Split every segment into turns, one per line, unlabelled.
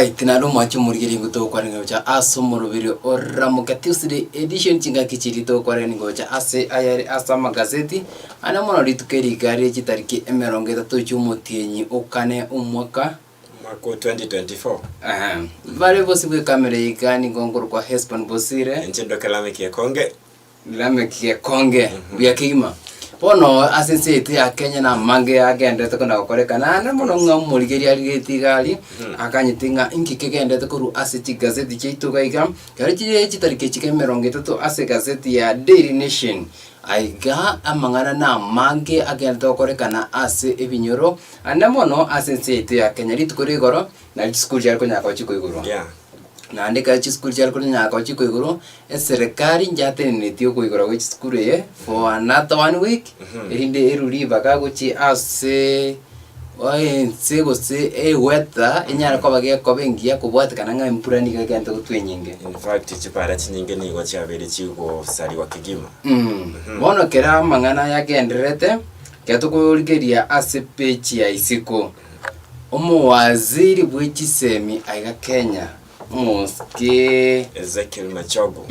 Alright, nalo mwacho murigiri nguto kwa ngocha aso morobiri oramuka Tuesday edition chinga kichiri to kwa ngocha ase ayari asa magazeti ana mono litukeri gari chitariki emeronge tatu chumutienyi okane umwaka
2024.
Vale bosi bwe kamera ikani ngongoro kwa Hespan Bosire
Nchindo kalame kia konge.
Lame kia konge bya kima. Pono asense ya Kenya na mange agende to kana korekana na mono ngamurigeri algeti gali akanyitinga inkikegende to kuru ase gazeti chitu gaiga gari chitariki chikemeronge tatu ase gazeti ya Daily Nation aiga amangana na mange agende to korekana ase ebinyoro anda mono asense ya Kenya litukore goro na school yako nyako chikoigoro na andika school yako nyako chikoigoro serikali njate nitio koigoro which school for another 1 week inde eruri bakaguchi ase oense gose weather inyara ko bage ko bengia kubwatikana nga impurani gagenda gutwenyinge
in fact chipara chinyinge ni gwachabere chigo sari wa kigima
bono kera mangana yagenderete kyatukuligeria ase page ya isiko omuwaziri bw'ekisemi aiga Kenya Moske
Ezekiel Machogu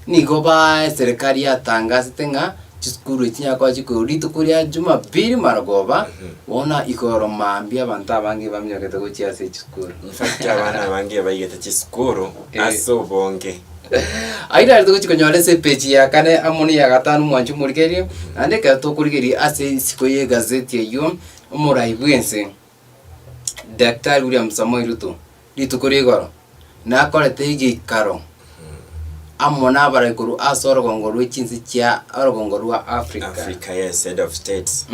nigo ba serikali yatangaza tenga chiskuru chinyako chikurito kuria Jumapili maragoba wona ikoro mambia abantu abange bamyogete go chiase chiskuru
in fact abana bange bayigete chiskuru aso bonge
aida rito chikonyole se page ya kane amoni ya gatanu mwanju murigeri andika to kurigeri ase siko ye gazeti eyo umuraibwense Dr. William Samoei Ruto litukurigoro na korete igikaro amona baraikuru asoro gongoro chinzi chia orogongoro wa
Africa yes head of states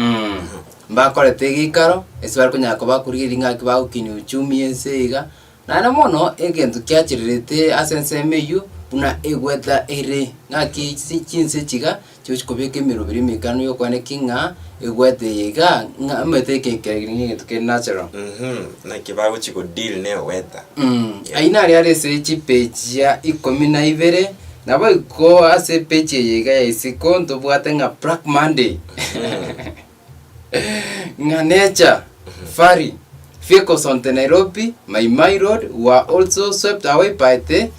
ba korete igikaro esbar kunyako bakurigiri ngaki ba ukini uchumi enseiga na mono egento kyachirete asensemeyu una egweta ere ngaki chinzi chiga chochikobeke mirobiri mikano yo kwane kinga egwete yega ngamete kenkegiringe tuke natural
na kibago chiko deal ne weather
aina ari se page ya 12 nabo iko ase page yega ya isiko ndo bwatenga Black Monday nga nature fari vehicles on the Nairobi Mai Road were also swept away by the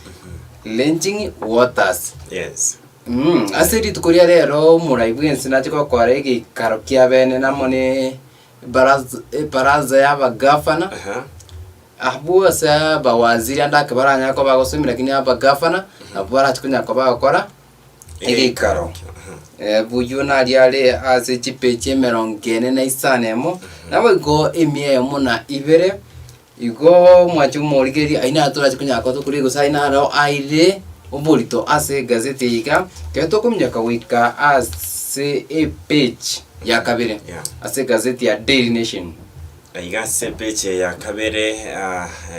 raging waters.
Yes.
Asiri tukuria rero muraibwense nachiko kwarege karokia bene namone baraza y'abagafana abu asa bawaziri andake baranya ko bagosomira lakini abagafana abo baratukunya ko bakora igikaro buyuna aliale ase chipeche merongene na isanemo nabo go emie muna ibere igo mwachu morigeri aina atura chikunya ko tukuri go saina ro aire obolito ase gazeti yiga keto kumnyaka wika ase a page ya kabere ase gazeti ya Daily Nation
aiga se page ya kabere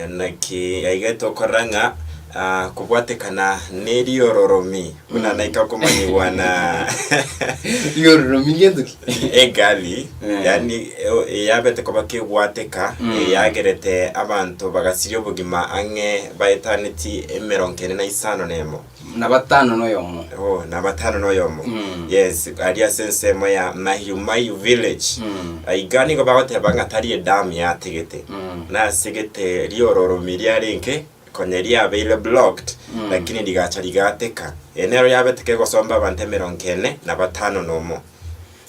naki aiga to koranga kubwatekana neri ororomi kuna naika kumanyi wana
yororomi yenduki
egali yani yabete kobake bwateka yagerete abantu bagasirio bugima ange by eternity emeronkene na isano nemo
na batano no yomo
na batano no yomo yes aria sense moya Mahiu village aigani gobagote banga tari dam ya tegete na sigete riororomi riarenke konyeria abele blocked lakini ligacha ligateka enero yabeteke gosomba bante meronkene na batano nomo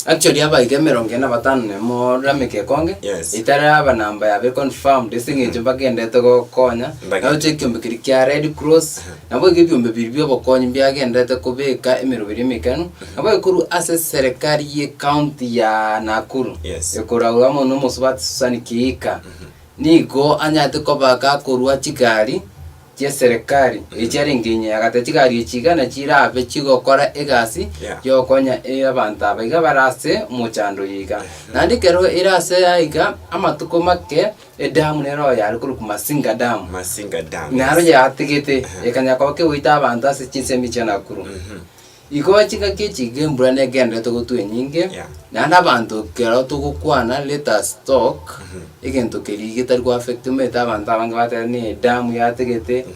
actually aba igemeronge na batano nemo rameke konge itara aba namba yabe confirmed desinge jumba gende to konya na check mbikiri kya Red Cross nabo gibyumbe biribyo bokonyi byagende to kubeka emirubiri mikano nabo ikuru ase serikali ye county ya Nakuru ekora uramo no musubati susani kiika nigo anyate ko baka kurwa chigari je serikali echaringinya agate chigari chigana chirabe chigokora egasi yo konya abantu abiga barase muchando yiga nandikero irase yiga amatuko make edamu nero yari kuri Masinga Dam naro yatigete ekanya ko ke wita abantu ase chinsemi chanakuru iko chinga kichige mburane gende to gutwenyinge na nabantu kero to gukwana let us talk egento kerige tari ko affect meta abantu abanga batani damu yategete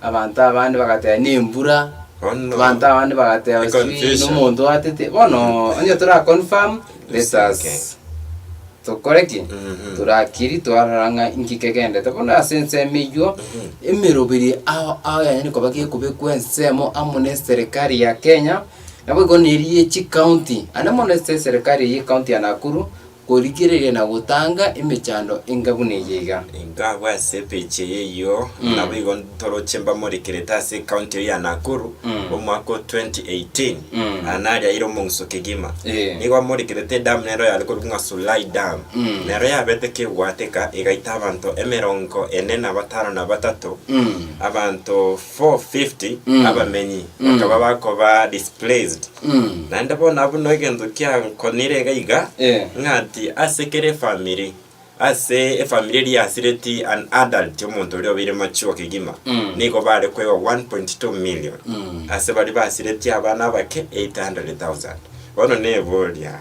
abantu abandi bagata ni mbura abantu abandi bagata no mundo atete bono onye tora confirm let us tokoreki turakiri twararanga ingikegende tabona sense miyo emirobiri ao yani ko bagiye kubekwa ensemo amune serikali ya Kenya nabo goneriye chi county ana moneste serikali ya county ya Nakuru korigereria na gutanga imechando ingabune yiga
ingabwa sepeche yeyo nabo igon toro chemba muri kiretasi county ya Nakuru omwako 2018 anaria iro mungso kigima nigo muri kirete dam nero ya liko kunga Sulai dam nero ya beteke wateka igaita abantu emeronko enena batano na batatu abantu 450 abamenyi bakaba bakoba displaced na ndabona abuno igendo kya konire gaiga ngati asekere family ase family ya sireti an adult umuntu uri obire machuo kigima niko bale kwewa 1.2 million ase bali basireti abana bake 800,000 bono ne bolia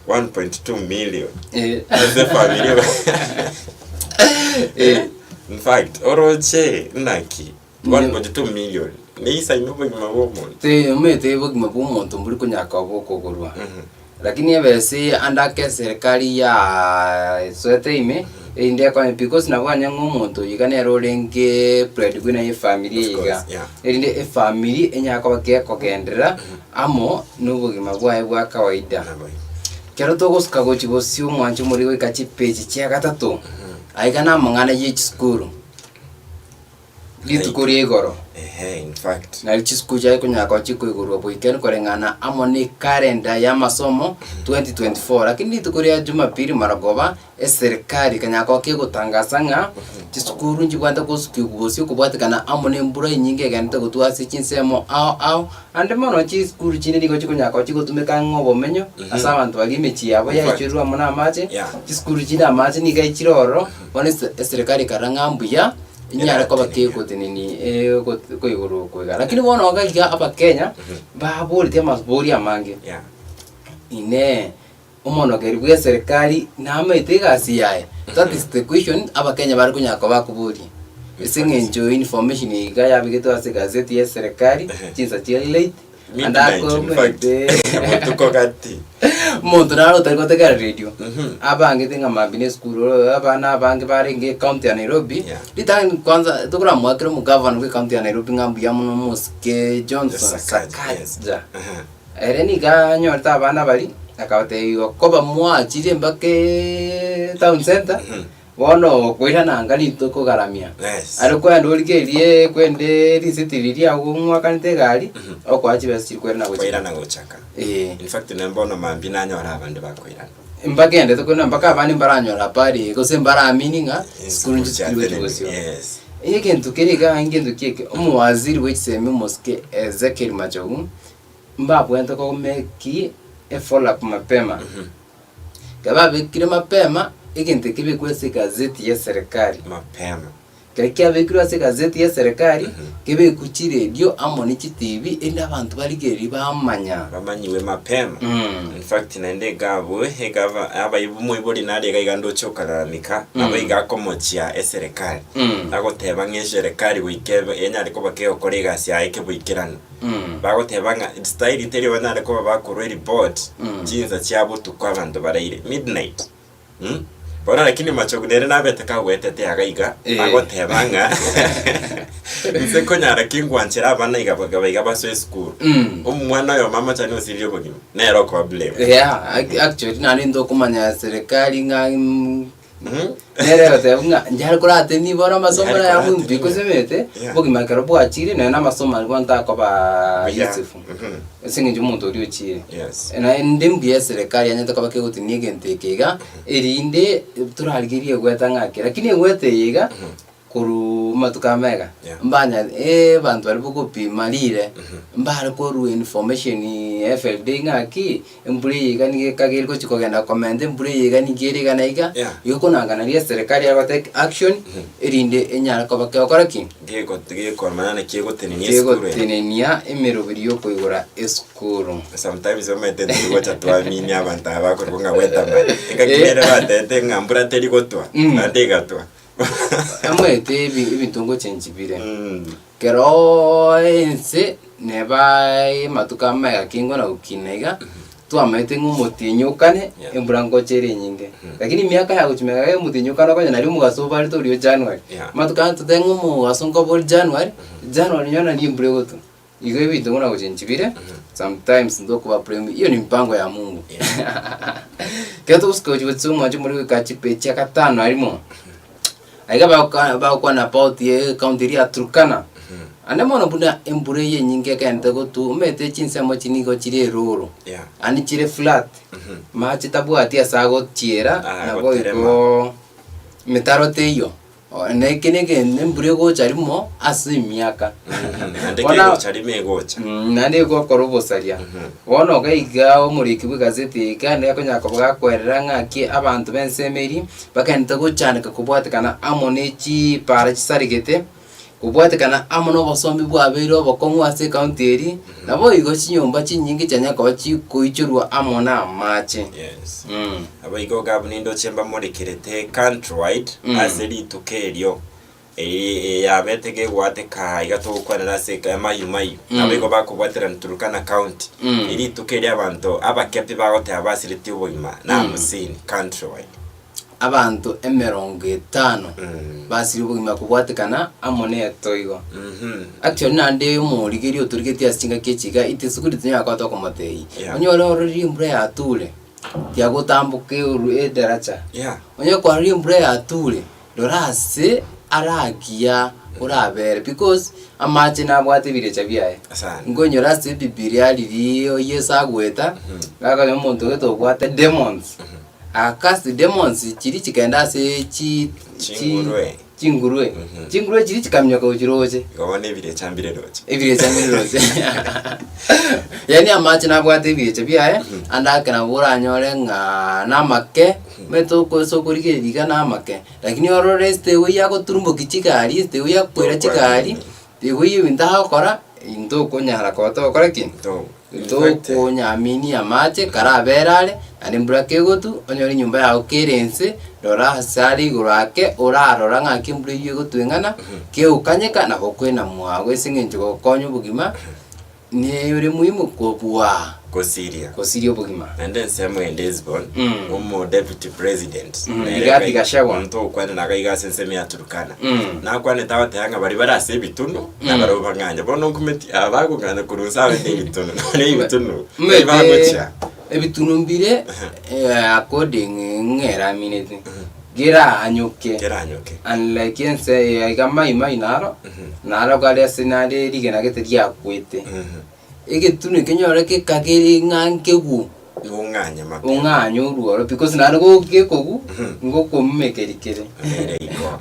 1.2 million ase family in fact oroche naki 1.2 million ni isa imbo gimabo
te umete bo gimabo muntu muri kunyaka boko gorwa lakini ebese andake serikali ya swete ime inde kwa because na bwanya ngomuntu yigane rolenge bread gwina ye family yiga inde family enyaka bakeko kendera amo nubugima bwaye bwa kawaida kero togoska gochi bosi umwanje muri we kachi page kya gatatu aigana mangana ye school litukuri egoro
in fact
na chisku jai kunyaka chiko igoro boiken korengana amoni calendar ya masomo 2024 lakini litukuri ya Jumapili maragoba serikali kanyaka ke gutangaza nga chisukuru njibwanda kusukubusi kubwatikana amoni mbura nyinge gante gutwasi chinsemo ao ande mono chisukuru chine ligo chikunyaka chikutumika ngobo menyo asa abantu bagimechi yabo ya chirwa mona amache chisukuru chine amache ni gai chiroro bone serikali karanga mbuya inyara kwa bakeko tenini ko igoro kwega lakini bona wagaga apa Kenya baburi tema bori amange ine umono geribwe serikali na metega siyae that is the question apa Kenya bari kunyaka bakuburi isingenjo information igaya bigeto ase gazeti ya serikali chinsa late andako mete
tuko kati
muntu naro tarikoteka radio abange tinga mabine school abana abange barenge county ya Nairobi litang kwanza tukura mwakira mu governor we county ya Nairobi ngambu ya muno Muske Johnson Sakaja ereni ganyo ta abana bari akabate koba mwachire mbake town center wono kwira nangali toko garamia ariko andoligerie kwende risitiriria umwaka ntegari okwachi besiri kwera
na gochaka in fact nembono mambi nanyora abandi bakwirana
mbagende toko nambaka abandi baranyora pari gose mbaraamininga school njitiriwe
yes
ikintu kiriga ingintu kike umuwaziri w'ekiseme Muske Ezekiel Machogu mbabwenta ko meki follow up mapema kababe kile mapema ikintu kibi kwese gazeti ya serikali
mapema
kaya bekira se gazeti ya serikali kibe kuchi radio amoni chi TV enda abantu baligeri
bamanyiwe mapema in fact nende gabo hegava abayibumwe boli nade gaiga chokaramika abayiga komochia serikali nagoteba ngeserikali wikebe enya ariko bakeo korega sia ike bwikirana bagoteba nga style iteri wana ariko bakoro report jinza cyabo tukwabantu baraire midnight bona lakini Machogu nere nabeteka gwetete agaiga agotebanga nse konyara kingwanchira abana igabaiga baso school umwana yo mama cyane osiriyo bugimo nero ko blame
actually nani ndo kumanya serikali nga nere batebunga njara kurate ni bora masomo ya mumbi kusemete bugima karo bwachire na masomo alwanta ko ba Yusufu singe umuntu uri ukire na ndimbiye serikali anyata ko bakego tinigentekega erinde turarigiriye gwetangake lakini gweteyega kuru matukamega mbanya bantu bari bugupima lire mbara ko ru information FLD ngaki mburi gani kagere ko chikogenda comment mburi gani gere ganaiga yoko nangana ria serikali ya take action erinde enyara ko bakora ki
geko manana kiego
tenenia emerobiri yo koigora eskuru
sometimes omete ndigocha twamini abantu abako kunga weta mali ekakire batete ngambura teri gotwa adegatwa
amwete ibintungo chenjibire kero ense neba matuka mega kingo na ukinega twamaite ng'umutinyukane embura ngochere nyinge lakini miaka ya guchimega mutinyukana kwa nari mugaso bari to rio January matuka tutengo mugaso ngo bol January nyona ni embure goto igo ibintu ngona guchenchibire sometimes ndo kuba premi iyo ni mpango ya Mungu keto usko jibutsu mwaje muri kachipecha katano arimo aiga ba kwa na pauti ye county ya Turkana ane mono bunda embure ye nyinge kente gotu mete chinse mo chinigo chire roro ani chire flat ma chitabu atia sago chiera na boiko metaro teyo ne kenege embure go charimo asi miaka
ande ke charime gocha
nande go korobo saria wono gaiga omuriki bugazeti kandi akonyako bwakwerera ngaki abantu bensemeri bakanta go cyane kakubwatikana amonechi para chisarigete kubwatikana amono bosombi bwabero bokongwa se county eri nabo igo chinyomba chinyingi cyanya kwa chikuichurwa amona amache
yes abo igo gabunindo chemba morekerete countrywide aseri tukerio yabetege gwateka igatokwana seka yamayumayu nabo igo bakubwatira Turkana county iri tukeria abantu abakepi bagote abasiriti ubuyima na musini countrywide
abantu 50 basiri ubugima kubwatikana amone etoigo actually nande murigeri oturigeti asinga kechiga itesukuri yakwa to komotei onyora oriri mbure ya tule yagotambuke uru edaracha onye kwa ri mbure ya tule dorase aragia urabere because amache na bwate birecha biaye ngonyora se bibilia riri yesa gweta gaga n'omuntu geto bwate demons akasi demons chiri chikenda se chingurwe chiri chikamnya ko chiroje
gone birecha mbire roje
yani amache na bwate birecha biaye andake na bura nyore nga namake meto ko sokurike diga namake lakini orore este uya ko turumbo kichikari este uya kwera chikari teguyi winda kora indo konyara ko to kora kinto ko nyamini amache karaberale ani mbrake gotu onyori nyumba ya okerense dora hasari gurake orarora ngaki mburiye gotwengana ke ukanyeka na bokwena mwago singenjo konyo bugima ni uri muhimu kubwa kosiria bugima
and then same in Lisbon deputy president
Rigathi Gachagua
nto kwana nagaiga senseme ya Turkana na kwane tawate hanga bari barase bituno na barobanganya bono kumeti abagungana kurusa wende bituno ne bituno bagocha
ebituno mbire according ngera minute gira anyuke unlike yense aigamai naro gale senade rigena geteria kwete egitunu kenyore ke kagere ngankegu unganya uruoro because naro gokekogu ngoko mmekerikere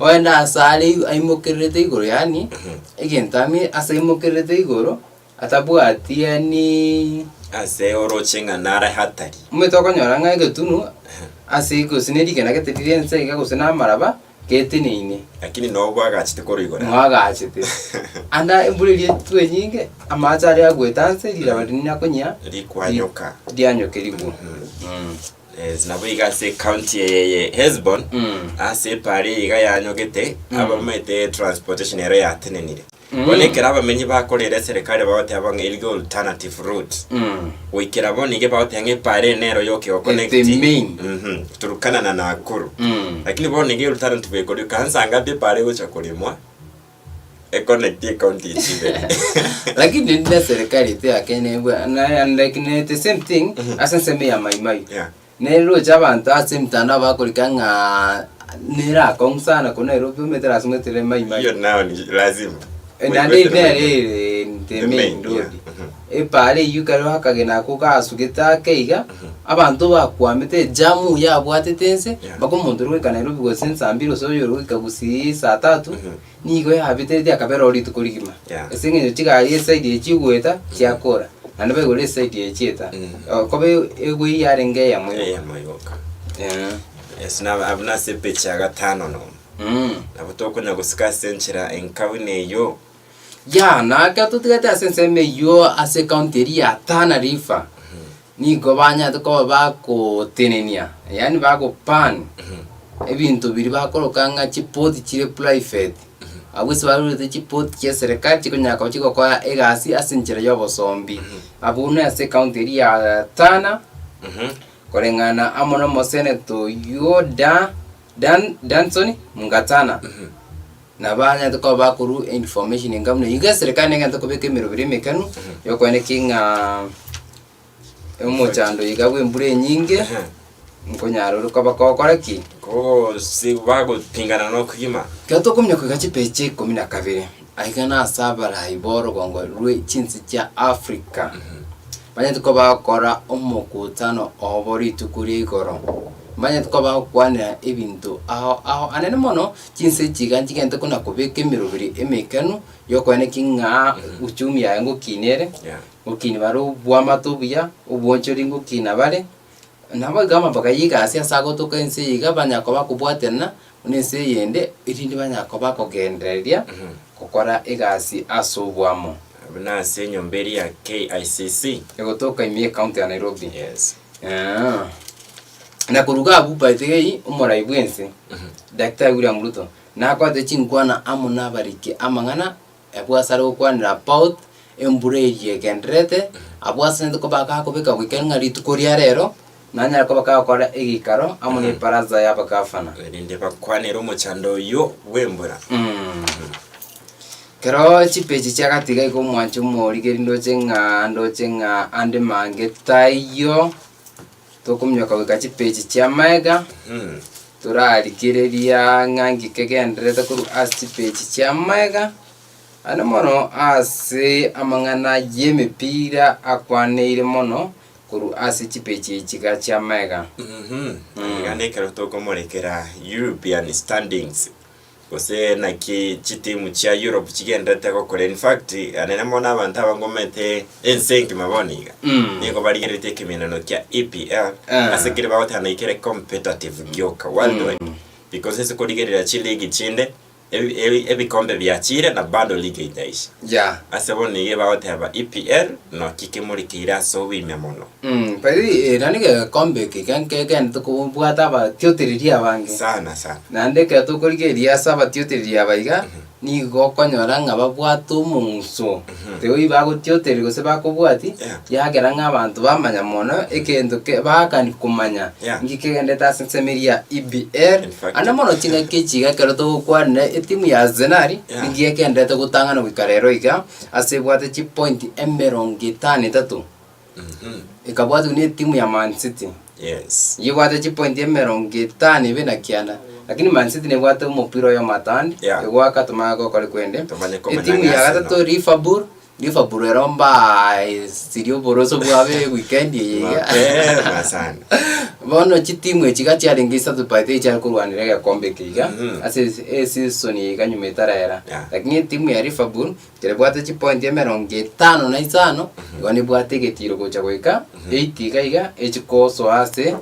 oenda asale aimokerete igoro yani egentami asaimokerete igoro atabwatia ni
ase orochenga nara hatari
umetoko nyora nga egitunu ase ikosineri gena geterirense igagosena maraba ketinine
lakini no gwagachite koroigora
mwagachite anda emburirie twe nyinge amachari agwetanse rirabadini akonya
rikwanyoka
dianyoke ribu
zinabuiga se county ye Hesbon ase pari iga yanyogete abamete transportation ere yatenenire bonekera abamenyi bakorera serikali bawote abanga illegal alternative route wikira bonige bawote nge pare nero yoke connect Turkana na Nakuru lakini bonige alternative ko kansanga be pare go chakolimwa connect county chibe
lakini ndio serikali te akene na like the same thing asense ya maimai nero chabanta asemtana bakolikanga nera kongsana ko Nairobi metera sumetere maimai
hiyo nao ni lazima
nande nere nteme ndodi pale yukaro hakagena ko kasugita keiga abantu bakwamete jamu ya bwatetense bakomondoruwe kana Nairobi go sensa mbiro soyo rukagusi saa 3 nigo ya habite dia kabero ritu kurigima esinge chikari side echigweta cyakora nande begore side echeta kobe egwe yarenge ya moyo
esna abna sepecha gatano no nabutoko nagusika senchira enkabune yo
ya na ka tutigata senseme yo ase county ya Tana River ni gobanya to bako tenenia yani bako pan ebintu biri bakorokanga chipoti chire private abwese barurete chipoti ya serikali chikonya ko chiko kwa egasi asinchira yo bosombi abuna ase county ya Tana Korengana amono moseneto yo Danson Mungatana. Nabanya to ba kuru information ingamne iga serikali nganta ko beke mirobire mekanu yo kwene kinga umuchando igabwe mbure nyinge nkonyaro ko bakokora ki
ko si bago pingana no kwima
kato kumnya ko gachi peche 12 aigana sabara iboro gongo rwe chinsi cha Africa banya to ko bakora umukutano obori tukuri igoro banya to ko bakwana ebintu aho anene mono chinsi chiganji gento kuna kubeke mirobire emekanu yo kwene kinga uchumi yango kinere ukini baro bwamato bya ubwonchori ngo kina bare nabo gama bakayiga asia sago to kense yiga banyako bakubwatena unese yende irindi banyako bakogenderia kokora egasi asobwamo
abana senyo mberi ya KICC
egotoka imie county ya Nairobi. Yes. Na kuruga abuba tegei umurai bwense Dr. William Ruto na kwate chinkwana amuna bariki amangana ebwasaro kwanira about embureje gendrete abwasende ko baka ko beka weekend ngari tukoria rero nanya ko baka kora egikaro amune paraza ya bakafana
rinde bakwanira umuchando yo wembura
kero chipechi chakatiga iko mwancho mori gerindo chenga ande mange tayo tokumnyoka weka chipechi cha mega turarikireria ngangi kegendrete kuru as chipechi cha mega ana mono ase amangana yemepira akwaneire mono kuru ase chipechi chika cha mega
ngane kero toko morekera European standings kose na ki chitimu cha Europe chigendete ko kore in fact anene mona abantu abangomete ensenki maboniga niko barigerete kiminano kya EPL ase kire bawatana ikere competitive gyoka worldwide because ese korigerera chi league chinde ebikombe byachire na bado liga itaisha asebone ye bawateba EPL no kikemurikira so wime mono
pari nanige kombe kikanken to kubwata ba tioteriria bange
sana
nandeke to korigeria saba tioteriria baiga ni gokonyora ngababwatu munso teo ibago tioteri gose bakobwati yagera ngabantu bamanya mono ekendo ke bakani kumanya ngikegendeta sensemeria EPL ana mono chinga kechiga kero to kwana etimu ya Arsenal ngiyekendeta gutangana wikarero iga asebwate chi point emerongi 3 ikabwatu ni timu ya Man City yigwate chi point emerongi 5 bena kiana lakini Man City nebwate umupira yo matandi egwaka tumago kali kwende timu ya gatatu Liverpool eromba sirio boroso bwabe weekend
yega sana
bono chitimu echigachi alingisa tupate cha kurwanira ya kombe kiga ase season yiganyumetara lakini timu ya Liverpool telebwate chi point emerongi 5 na 5 goni bwate getiro gocha goika 8 gaiga echikoso ase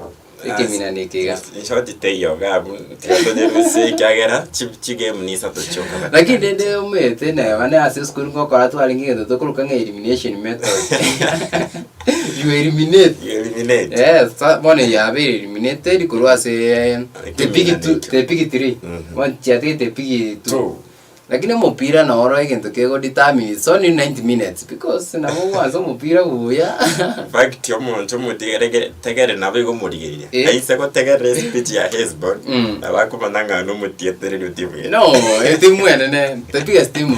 ekemina nekiga
inshoti teyo gabu tiyatonye rusi kyagera chi game ni sato choka
lakini dede umete na bane ase school ngo kora tu alingi ndo tokuruka nga elimination method you eliminate bone ya be eliminated kuru ase the big 3 one chate the big 2 lakini mpira na oro egento kego determine so ni 90 minutes because na mwanzo mpira uya
fact yo muntu mutigere tegere nabego murigerire aise ko tegere speech ya Hezbollah abakumandanga no mutietere timu
no timu ene the biggest team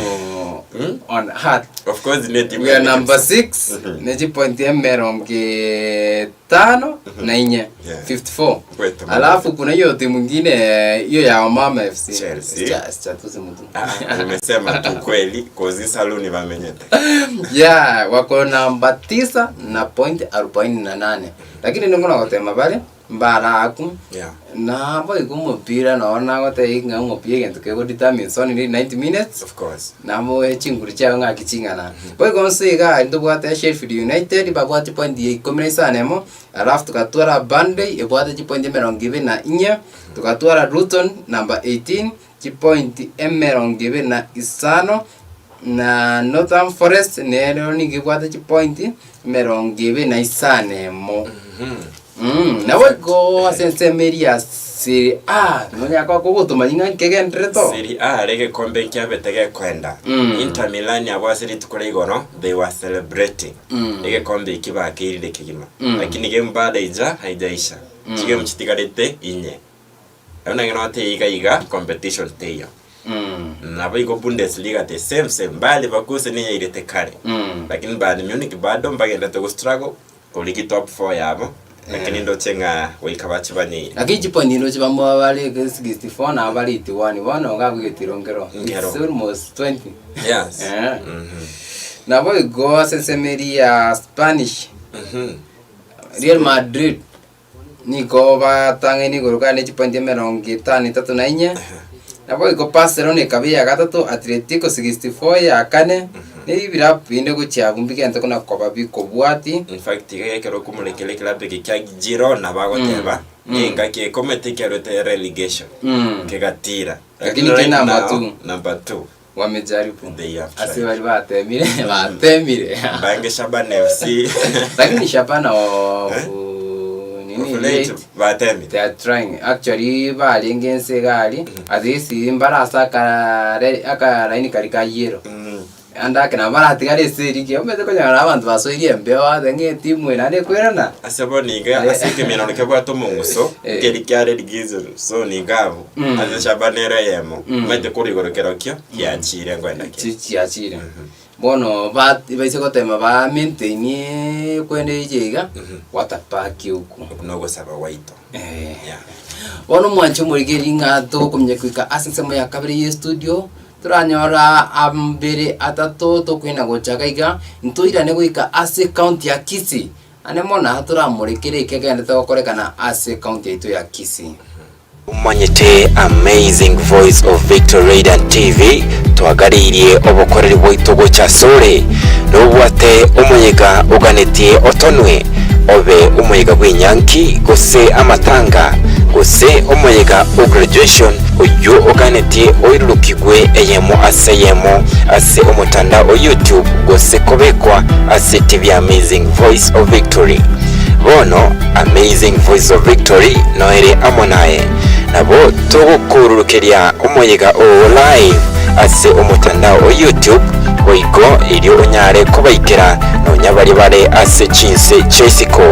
on heart
of course
we are number 6 neji point emerongi 5 na 54 alafu kuna hiyo timu nyingine hiyo ya Mama FC
Chelsea
tusi mtu
nimesema tu kweli kozi saluni bamenyeta
wako namba 9 na point 48 lakini ndongona gotema bale mbara aku na boy kumupira naona gote inga ngopie gento kego determine so ni 90 minutes
of course
na mo chinguru cha nga kichingana boy gonsiga ndo bwate Sheffield United babwate point 10 nemo alafu tukatwara Burnley ebwate point 24 tukatwara Luton number 18 point emerongibe na isano na Northern Forest nero ni gibwate point emerongibe na isane mo nawe go sensemeria Serie A nonya kwa kugutumanyiga kegendreto
Serie A rege kombe kyabetege kwenda Inter Milan yabo asiri tukore igoro they were celebrating rege kombe kibakirire kigima lakini game bada ija haijaisha kige mchitigarete inye abana ngenote iga competition teyo nabo igo Bundesliga the same bali bakuse niye irete kare lakini Bayern Munich bado mbagenda to struggle koligi top 4 yabo lakini ndo chenga wikabachi bani
lakini chiponi no chibamo bali 64 na bali 81 bana ngagwitirongero it's almost 20
yes
na boy go sensemeria Spanish Real Madrid niko batangeni gorukane chiponi 54 na boy go Barcelona kabia gatatu Atletico 64 ya kane ni birapinde gucyabumbike ntako na koba bikobwati
in fact igekero kumulekele club kya Girona bagoteba ninga ke komete kya relegation kegatira
lakini kena
number 2
wamejaribu asibali batemire
bange Shabana FC
lakini Shabana
they
are trying actually balengense gali adisi imbarasa aka line karika yero anda kana baratigare seri ke omete ko nyara abantu basoirie mbewa thenge timu ina ne kwerana
asebo ninga asike mino ke bwato munguso keri kyare ligizo so ningabo aze Shabanera yemo mete kuri gorokero kyo yachire ngwenda ke
yachire bono baise ko tema ba maintain kwende ijega watapaki huko
nogo saba waito
bono mwancho murigeri ngato kumye kwika asensemo ya kabiri ye studio turanyora ambere atatu tokwina gochagaiga ntuirane gwika ase county ya Kisii ane mona turamurikire ikegende tokorekana ase county itu ya Kisii
umanyete Amazing Voice of Victory Radiant TV twagaririe obukoreri bwito cha sore nobwate umuyiga uganetie otonwe obe umuyiga gw'inyanki gose amatanga gose umuyiga graduation uyu uganetie oirukigwe eyemo ase umutanda o YouTube gose kobekwa ase TV Amazing Voice of Victory bono Amazing Voice of Victory noere amonaye nabo tugukururukeria umuyiga o live ase umutanda o YouTube oigo iri unyare kubaikira no nyabari bare ase chinse chesiko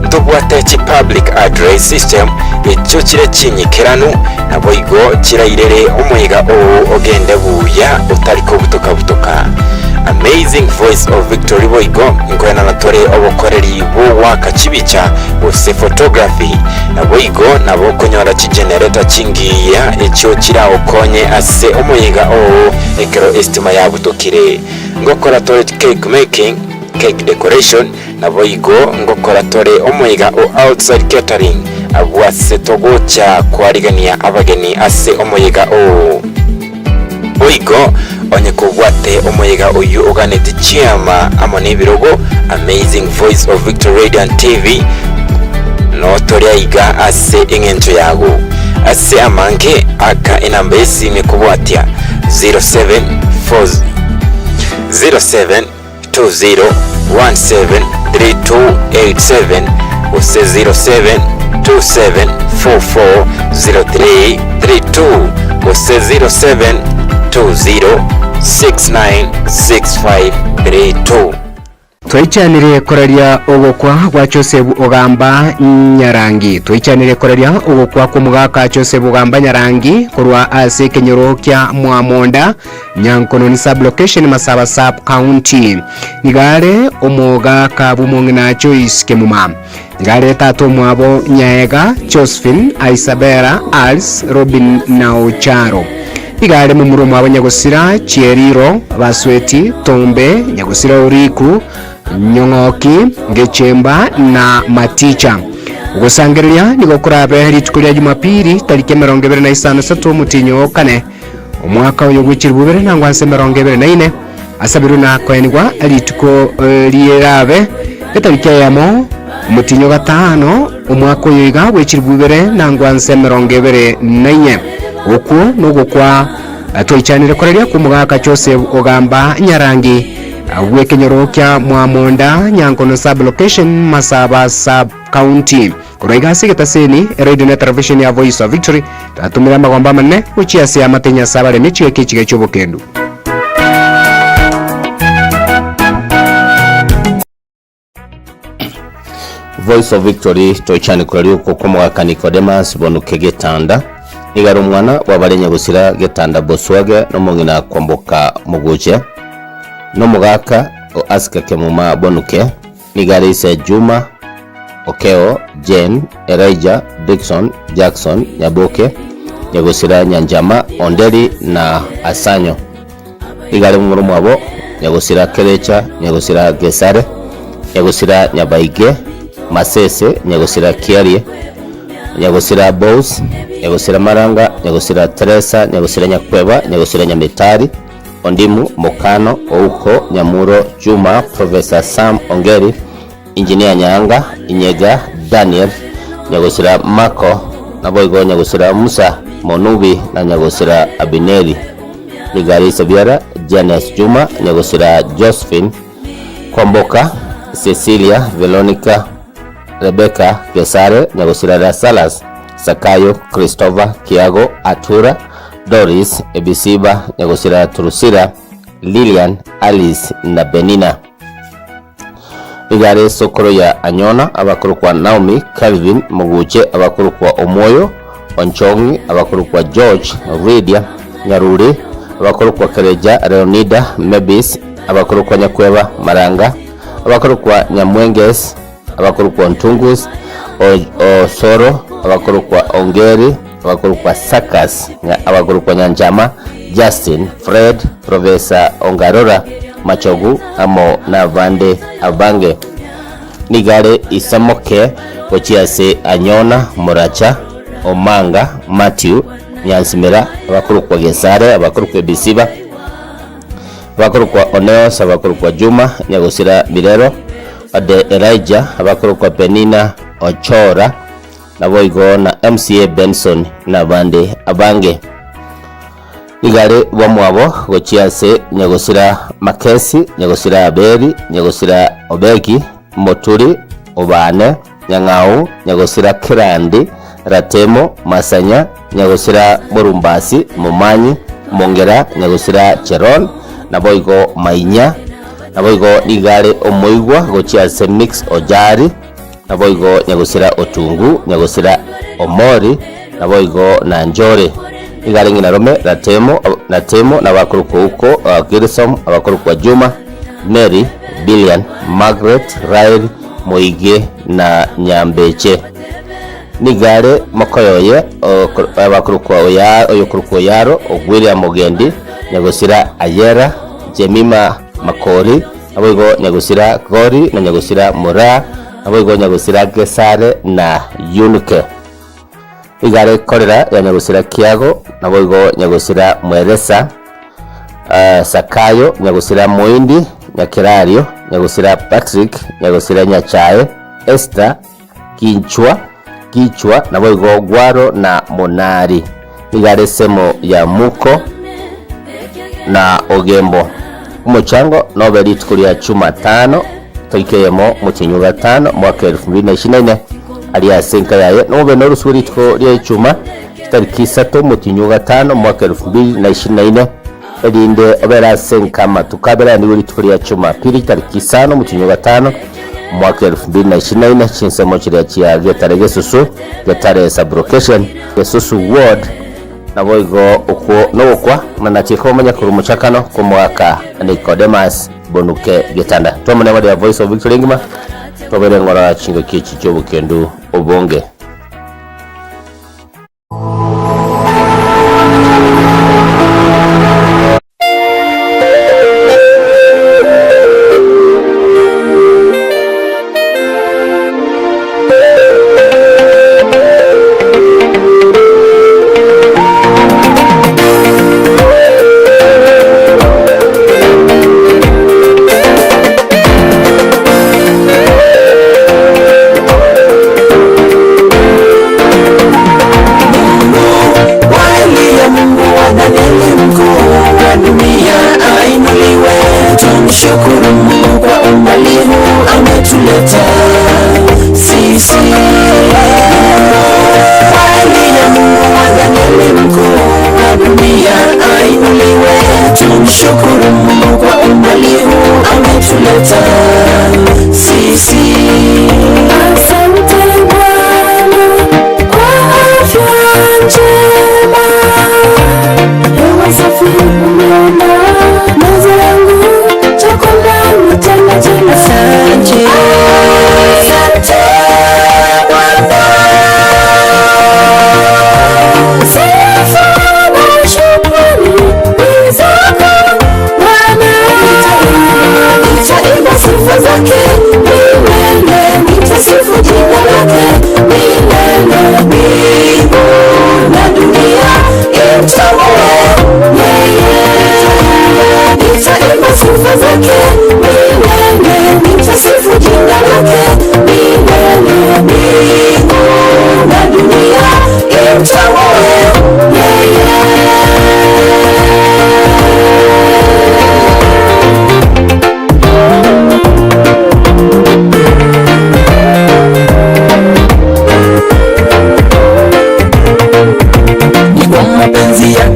ndubwate chi public address system echo kire kinyikiranu nabo igo kirairere umuyiga o ogende buya utariko butoka Amazing Voice of Victory boigo ingwena natore obokoreri bo wakachibicha bose photography nabo igo nabo konyora chi generator chingiya echo kira okonye ase umuyiga o ekero estima ya butokire ngokora tore cake making cake decoration nabo igo ngokora tore umuyiga o outside catering abwase togocha kwarigania abageni ase umuyiga o oigo onye kubwate umuyiga uyu uganete chiama amone birogo Amazing Voice of Victory Radiant TV no toria iga ase ingento yago ase amanke aka inamba esime kubwatia 0720173287 use 0727440332 use 0720696532
Twichanire koraria ogokwa gwa Joseph Ogamba Nyarangi twichanire koraria ogokwa kumugaka Joseph Ogamba Nyarangi kurwa ase kenyoro kya Mwamonda Nyankono ni sub location Masaba sub county nigare omoga kabumongina Joyce Kemuma nigare tato mwabo Nyaega Josephine Isabella Als Robin Naocharo igare mu murumo abanyagosira Chieriro Basweti Tombe Nyagosira Uriku Nyongoki Ngechemba na Maticha ugusangiria nigokurabe ritukuria Jumapili tariki 25 mutinyo kane umwaka uyu gwikirubere nangwa 24 asabiru na kwenigwa rituko lierabe tariki yamo mutinyo gatano umwaka uyu iga gwikirubere nangwa 24 uku nugukwa twichanire koreria kumugaka Joseph Ogamba Nyarangi gwekenyoro kya Mwamonda Nyankono sub location Masaba sub County. Kuraiga sigetaseni radio na television ya Voice of Victory tatumira magomba manne uchiase amatenya sabare michwe kichige chobokendu.
Voice of Victory toichani kurari uko kumwaka Nicodemus Bonuke Getanda igara umwana wabarenya gusira Getanda Boswage no mungina kwamboka muguje no mugaka o aska kemuma Bonuke igara ise Juma Okeo Jane Elijah Dixon Jackson Nyaboke nyagusira Nyanjama Onderi na Asanyo igara umuru mwabo nyagusira Kerecha nyagusira Gesare nyagusira Nyabaige Masese nyagusira Kiarie nyagusira Boss nyagusira Maranga nyagusira Teresa nyagusira Nyakweba nyagusira Nyamitari Ondimu Mokano Ouko Nyamuro Juma Professor Sam Ongeri Engineer Nyanga Inyega Daniel nyagusira Mako naboigo nyagusira Musa Monubi na nyagusira Abineri Ligari Sabiara Janice Juma nyagusira Josephine Kwamboka Cecilia Veronica Rebecca Gesare nyagusira Salas Sakayo Christopher Kiago Atura Doris Ebisiba nyagusira Turusira Lilian Alice na Benina igare Sokoro ya Anyona abakuru kwa Naomi Calvin Muguche abakuru kwa Omoyo Onchongi abakuru kwa George Lydia Nyaruri abakuru kwa Kereja Leonida Mebis abakuru kwa Nyakweba Maranga abakuru kwa Nyamwenges abakuru kwa Ntungus Osoro abakuru kwa Ongeri abakuru kwa Sakas abakuru kwa Nyanjama Justin Fred Professor Ongarora Machogu amo na Vande Abange nigare Isamoke Ochiase Anyona Muracha Omanga Matthew Nyansimera abakuru kwa Gesare abakuru kwa Bisiba abakuru kwa Oneos abakuru kwa Juma nyagusira Birero Ade Elijah abakuru kwa Penina Ochora na boigo na MCA Benson na Vande Abange igare bamwabo gochiase nyagusira Makesi nyagusira Aberi nyagusira Obeki Moturi Obane Nyangau nyagusira Kirandi Ratemo Masanya nyagusira Murumbasi Mumanyi Mongera nyagusira Cheron na boigo Mainya na boigo igare Omoigwa gochiase Mix Ojari na boigo nyagusira Otungu nyagusira Omori na boigo na Njore igare ngina Rome Ratemo na bakuru kwa uko Gilsom abakuru kwa Juma Mary Billion Margaret Rail Moige na Nyambeche nigare Makoyoye abakuru kwa oyokuru kwa Yaro William Mugendi nyagusira Ayera Jemima Makori aboigo nyagusira Gori na nyagusira Mura aboigo nyagusira Gesare na Unike igare Korera ya nyagusira Kiago naboigo nyagusira Mweresa Sakayo nyagusira Moindi Nyakirario nyagusira Patrick nyagusira Nyachae Esther Kichwa naboigo Gwaro na Monari igare Semo ya Muko na Ogembo umuchango nobeli tukulia chuma 5 toikeyemo mukinyuga 5 mwaka 2024 aliya senka yaye nobe norusuri tukulia chuma tariki 3 mukinyuga 5 mwaka 2024 edinde obera senka matukabera ni wuri tukulia chuma pili tariki 5 mukinyuga 5 mwaka 2024 chinsemo chiria chia getarege susu getare sublocation Yesusu ward naboigo uko nokwa manachiko manya kurumuchakano ku mwaka Nicodemus Bonuke Getanda tomone wadi ya Voice of Victory ngima tobere ngora chingo kichi cyo bukendu obonge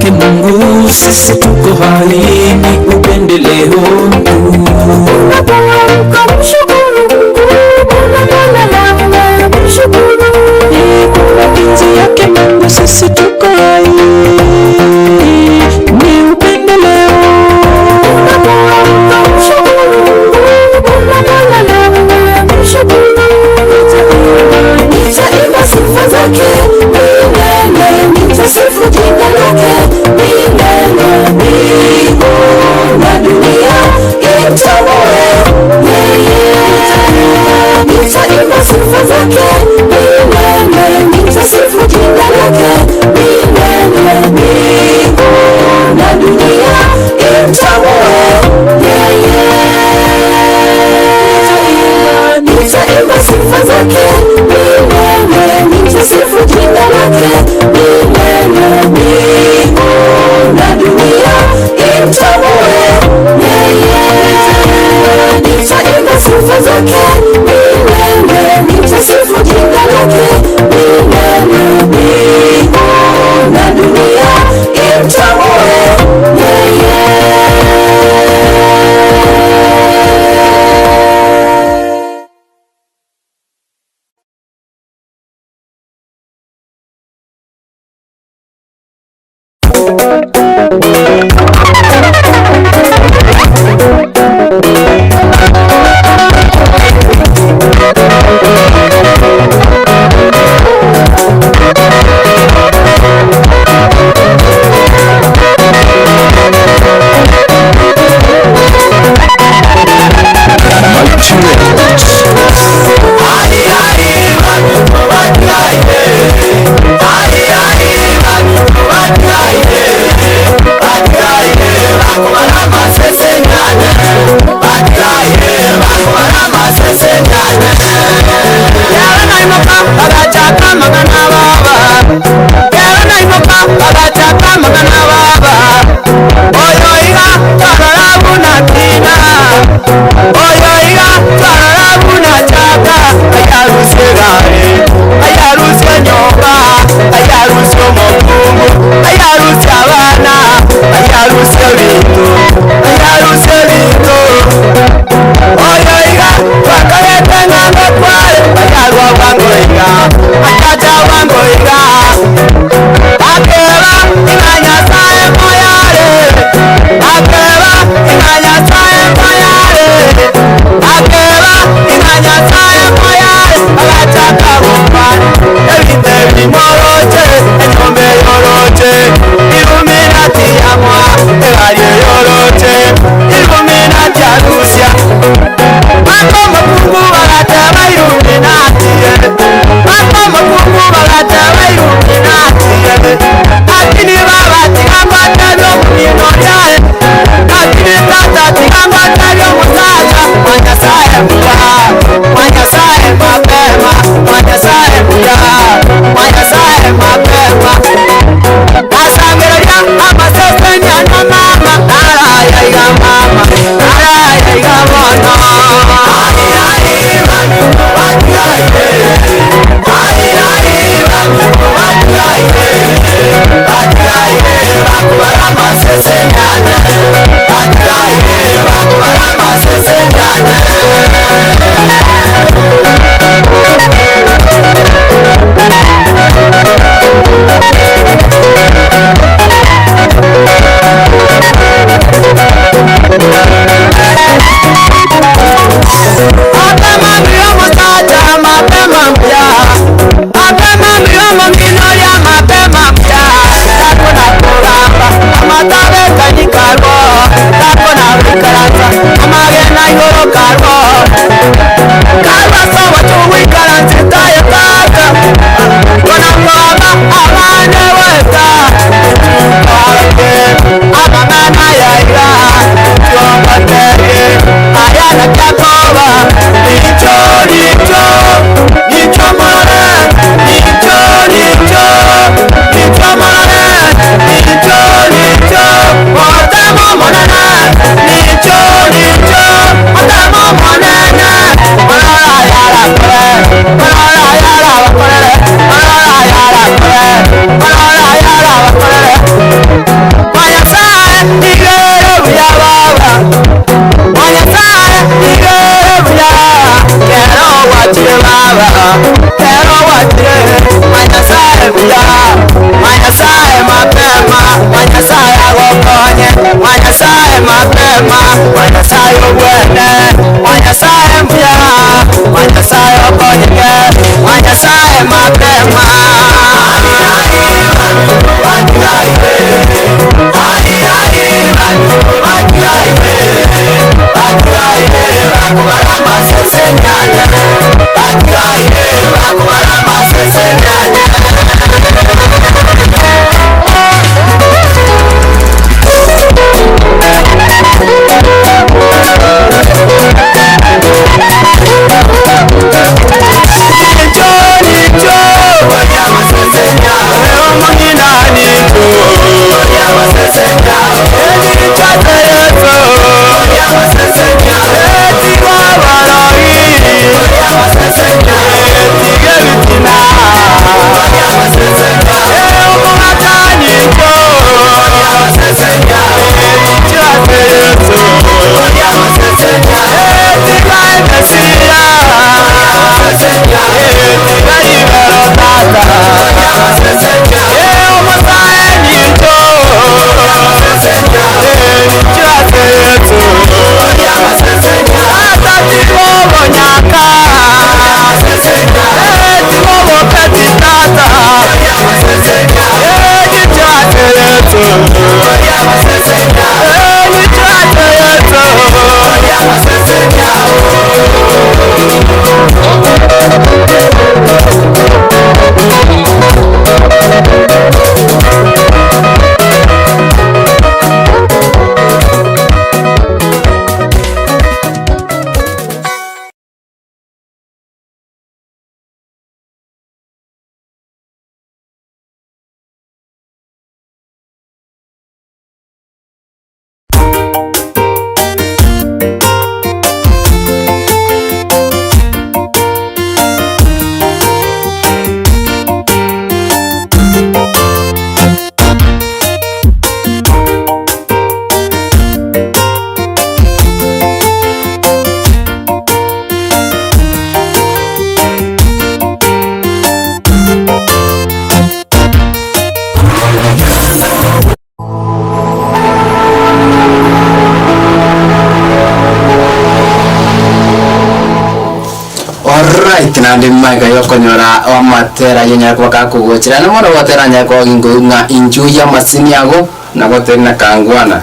yake Mungu sisi tuko hai, ni upendeleo mkuu. Unapoamka mshukuru Mungu, unapolala mshukuru. Ni kwa mapenzi yake Mungu sisi tuko hai, ni upendeleo. Unapoamka mshukuru Mungu, unapolala mshukuru. Nitaimba sifa zake milele, nitasifu jina lake milele. Mbingu na dunia imtambue yeye. Nitaimba sifa zake milele, nitasifu jina lake milele. Mbingu na dunia imtambue yeye. Nitaimba sifa zake milele, nitasifu jina lake milele. Mbingu na dunia imtambue yeye. Nitaimba sifa zake milele, nitasifu jina lake milele. Mbingu na dunia imtambue yeye. wachire baba ero wachire manyasaye buya manyasaye mapema manyasaye agokonye manyasaye mapema manyasaye obwene manyasaye buya manyasaye okonye manyasaye mapema
Nandi maiga yokonyora omatera yenya kwa kakugochira na mwana watera nya kwa ngunga injuya masini yago na gotena kangwana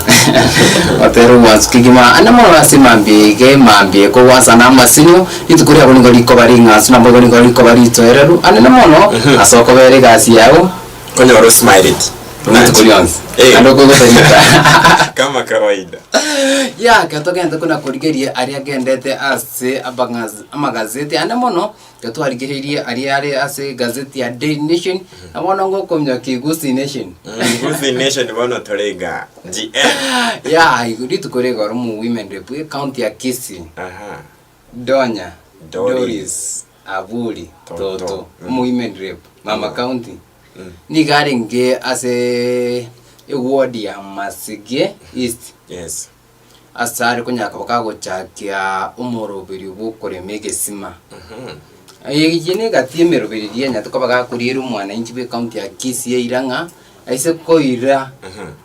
wateru waskigima ana mwana wasimambige mambie ko wasana masini itukuria ko ngoliko bari ngasu na mbogo ngoliko bari toereru ana na mwana asoko bere gasi yago
konyora smile it kama kawaida
ya katogenda kuna kurigeria ari agendete ase amagazeti ane mono gatwarigererie ari ase gazeti ya Daily Nation amono ngo komya kigusi nation
Gusi nation bono torega GM
ya igudi tukorega mu women rep county ya Kisii Donya Doris Abuli Toto mu women rep mama county ni garinge ase ward ya Masige East.
Yes.
Asari kunyaka bakago chakia umurobiri bukore megesima. Yigine gatimero biriye nya tukabaga kurira umwana inchibe county ya Kisii iranga aise koira.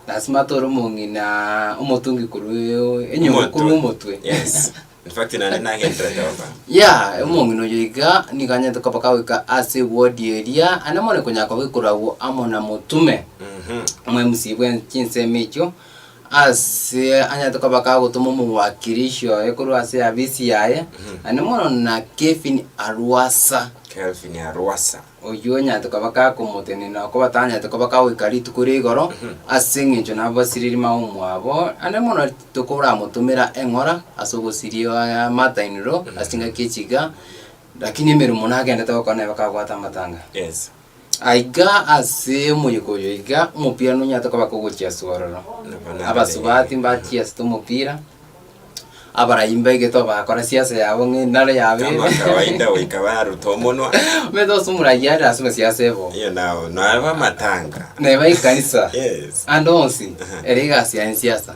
Lazima toro mungina umutungi kuru enyo kuru umutwe.
Yes. In fact na hendra doba.
Yeah, umungino yiga niganya tukapaka wika ase ward area anamone kunyaka bikurawo amona mutume. Mwe musibwe chinse micho ase anya tukapaka gutuma muwakirisho ekuru ase abisi yaye anamona na Kevin Arwasa.
Kelvin Arwasa.
Oyonya tukabaka kumuteni na ko batanya tukabaka wikari tukuri goro asinginjo nabo siriri maumwabo anamona tukura mutumira engora asogosirio ya matainiro asinga kichiga lakini mirumo nagenda tokone bakagwata matanga.
Yes.
Aiga ase muyigoyo iga umupira nunya tukabaka guchya suororo abasubati mbachya stumupira abarayimba igeto bakora siasa yabo nginare yabe
kama kawaida wikabaru tomonwa
medo sumura yara asuma siasa ebo
you know no aba matanga
neba ikanisa.
Yes.
Andonsi erega siasa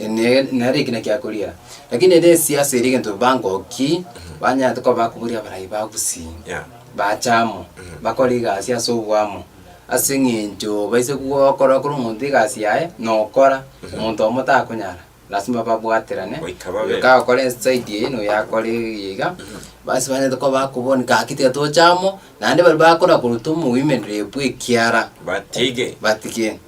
ene nare kina kya kulia lakini ede siasa erega to banko ki banya to bakuburia barai bagusi bachamo bakori gasi asubwamo asinginjo baise gukora kuri umuntu igasi yae no kora umuntu omota kunyara lazima babwaterane ka kore side no yakore yiga basi banya to bakubona kakite to chamo nande bari bakora kurutumu women rep ikiara batige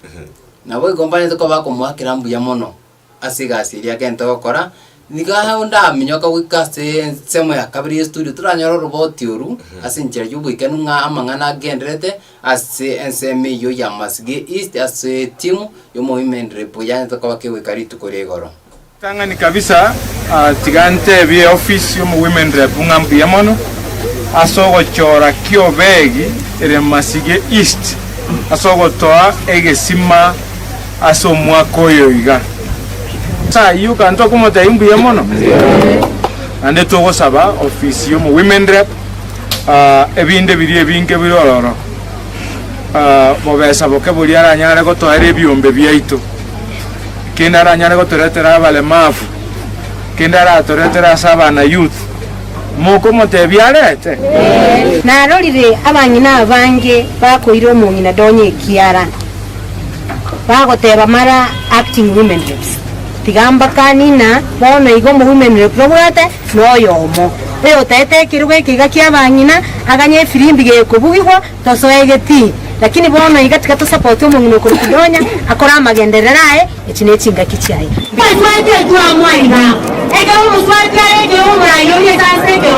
nabo igomba to bakumwakira mbuya mono asigasi ria kento gukora niga unda minyoka wikase semo ya kabiri studio turanyoro robot yoru asinjira yubwikanu nga amangana genderete ase enseme yo ya Masige East ase timu yo women rep yani toka wikari tukore goro
tanga ni kabisa tigante bi office yo women rep ngambi yamono asogo chora kyo begi ere Masige East asogo toa egesima aso mwakoyo iga sa yu kanto como te imbu yamono ande togo saba office yo women rep ebinde biri ebinke birororo mobesa boke buri aranyare ko to are biombe byaito kenda aranyare ko toretera vale mafu kenda ara toretera saba na youth moko mote byarete
na rorire abanyina abange bakoiro mu nyina donye kiara bagoteba mara acting women reps tigamba kanina bono igo mu women rep robate no yomo eo tete kirwe kiga kia banyina aganye firimbi ge kubugihwa tosoegeti lakini bono igatika to support mu ngino ko kudonya akora magendererae ekine kinga kichaye twete twa mwaina ega mu swati ege mu rayo ye taseke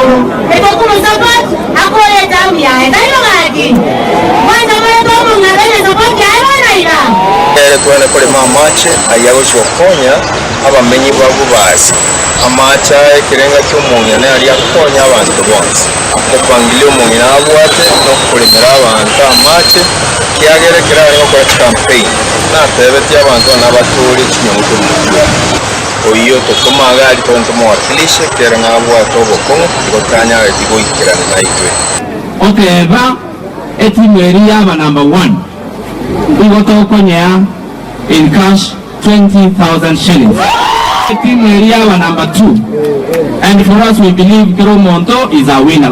ego ku support akore damu ya ndayo ngaki mwanza mwe to mu ngare support ya raira
twene kuri mamache ayago chokonya abamenyi babubazi amacha ekirenga cy'umuntu ne ari akonya abantu bonse mupangilio umuntu nabwate no kurimira abantu amache kiagerekera ari gukora campaign na tebeti abantu n'abaturi kinyomutu oyo tokomaga ari tonto mwakilishe kera ngabwato bokongo gotanya etigoikirana naitwe
okeba etimeri yaba number 1 igotokonya in cash 20,000 shillings. Team area number 2, and for us we believe Kiromonto is a winner.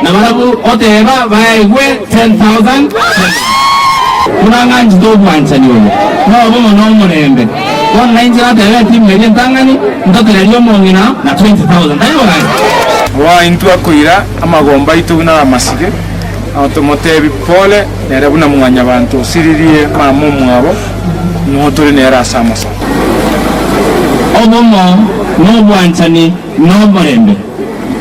Nabarabu oteva vaegwe 10,000. Kunanga njidobu anchaniyo. No bomo no murembe. One 90 teve team area tangani ndokeleyo mongina na 20,000.
Wa intu akuira amagomba ituna amasige. Automotive pole nere buna mwanya abantu siririe mamu mwabo notore nera samasa
obomo no bwanchani no borembe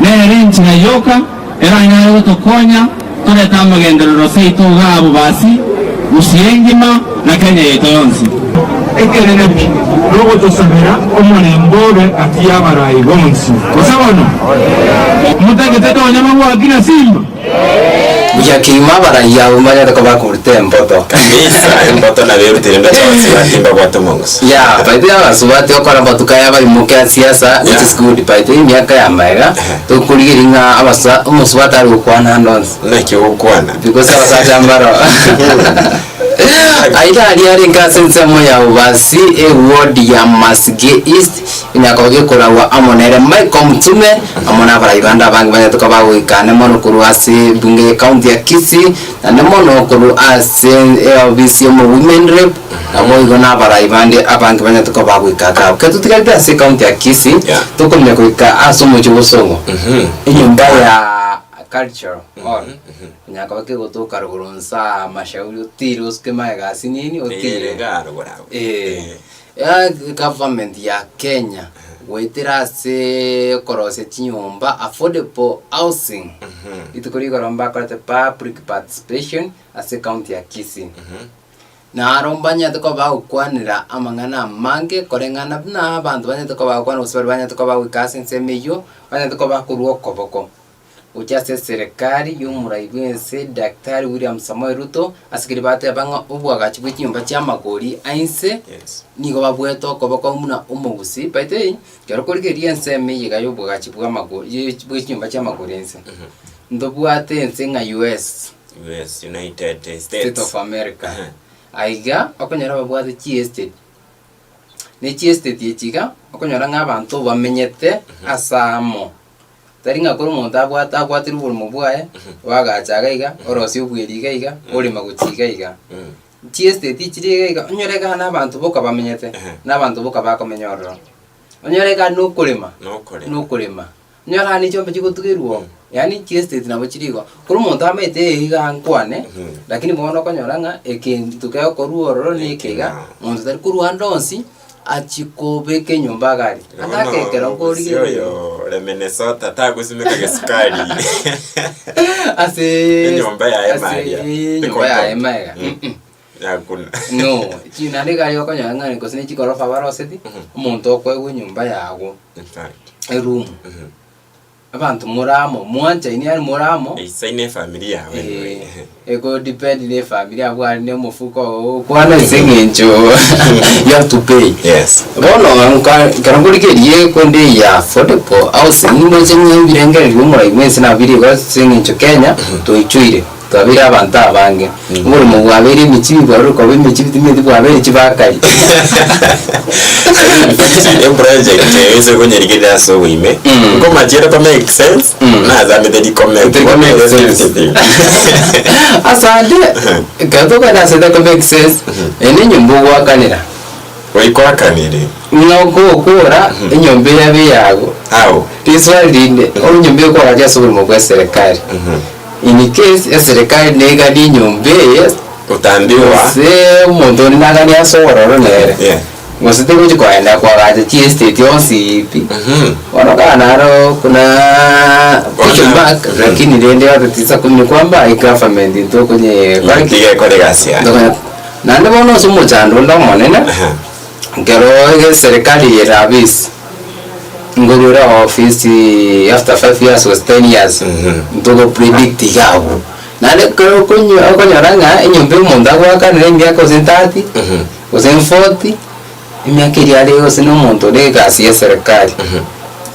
nere nchina yoka era nyaro tokonya tore tamagendero seito gabo basi usiengima na Kenya yeto yonsi ekerene bi rogo tosabera omone mbobe atia barayi gonsi kosabono mutakete to nyama wa kina simba
ya kima baraya umanya ko bakurite mboto
kabisa mboto na leo tenda chance batimba kwa tomongos
ya baadhi ya wasubati okora batuka ya bali muke siasa which is good baadhi miaka ya maiga to kuliringa abasa umusubata ari kwana ndonse
na kiokwana
because abasa jambaro aida ali ngasense moya ubasi ward ya Masige East inyakoge kurawa amonere Michael Mtume amona baraibanda bangi banyatoka bawikane mono kuru ase bunge county ya Kisii na mono kuru ase obisi mu women rep amo igona baraibande abangi banyatoka bawikaka ketutikali ase county ya Kisii tukomye kuika asomo cy'ubusongo inyumba ya culture on nyaka bake gotoka rugurunsa mashauri utiri uskema gasi nini utiri ya government ya Kenya wetira se korose chinyumba affordable housing itukuri goromba korate public participation ase county ya Kisii na arombanya to ba ukwanira amangana mange korengana na abantu banya to ba ukwana usibari banya to ba wikase nsemeyo banya to ba kuruo koboko uchase serikali y'umurayibwense Daktari William Samoei Ruto asikiri bate banga ubwaga chibukinyumba cy'amagori ainse nigo babweto koboko muna umugusi baite kero kurigeria nseme yigayo ubwaga chibwa amagori chibukinyumba cy'amagori ainse ndobwate ense nga US
United States
of America aiga akonyara babwate chi estate ne chi estate yichiga akonyara ng'abantu bamenyete asamo taringa kuru muntu abwatiru buri mubwaye wagachaga iga orosi ubwiriga iga uri maguchiga iga chiestate chiriga iga onyorega na abantu boka bamenyete na abantu boka bakomenyororo onyorega nukurima nyora ni chombe chikutugirwo yani chiestate nabo chirigo kuru muntu amete iga nkwane lakini bono konyoranga ekintu kayo koruororo ni kiga muntu tari kuru andonsi achikobeke nyumba gari atakekera ngorigero
yo le Minnesota tagusimika gesukari
ase
nyumba ya
emaga
yakuna
no china ndega yo konya ngani kosini chikorofa baroseti umuntu okwe nyumba yago room abantu muramo mwanja ini ari muramo
isaine familia wewe
ego depend ne familia bwari ne mufuko kwana isengencho you have to pay
yes
bono karangurikeriye konde ya affordable housing mo chenye birengere bimura imwese na biri kwa sengencho Kenya to ichuire tabira abantu abange muri mu wabere michi bwaro ko be michi bitimye bwabere kibakari
project ese kunyerigera so wime ngo majera ko make sense na za method comment
asante gato kana seda ko make sense ene nyumbu wakanira
wakanire
noko kora enyombe yabe yago
aho
tiswalinde onyombe ko raja so mu kwa serikali in case ya serikali nega di nyombe
utambiwa
se umuntu nagani asororo nere wasite kuji kwaenda kwa gaje chiestate yonsipi wanokana ro kuna pushback lakini ndio atatiza kuni kwamba government ndio kwenye
banki kwa legacy
na ndio bono sumu chando ndo monene ngero serikali ya rabis ngorora office after 5 years was 10 years ndio predict yao na le kunyo ranga enyombe umuntu agwakana emyaka 30 40 imyaka iri leo sino umuntu le kasi ya serikali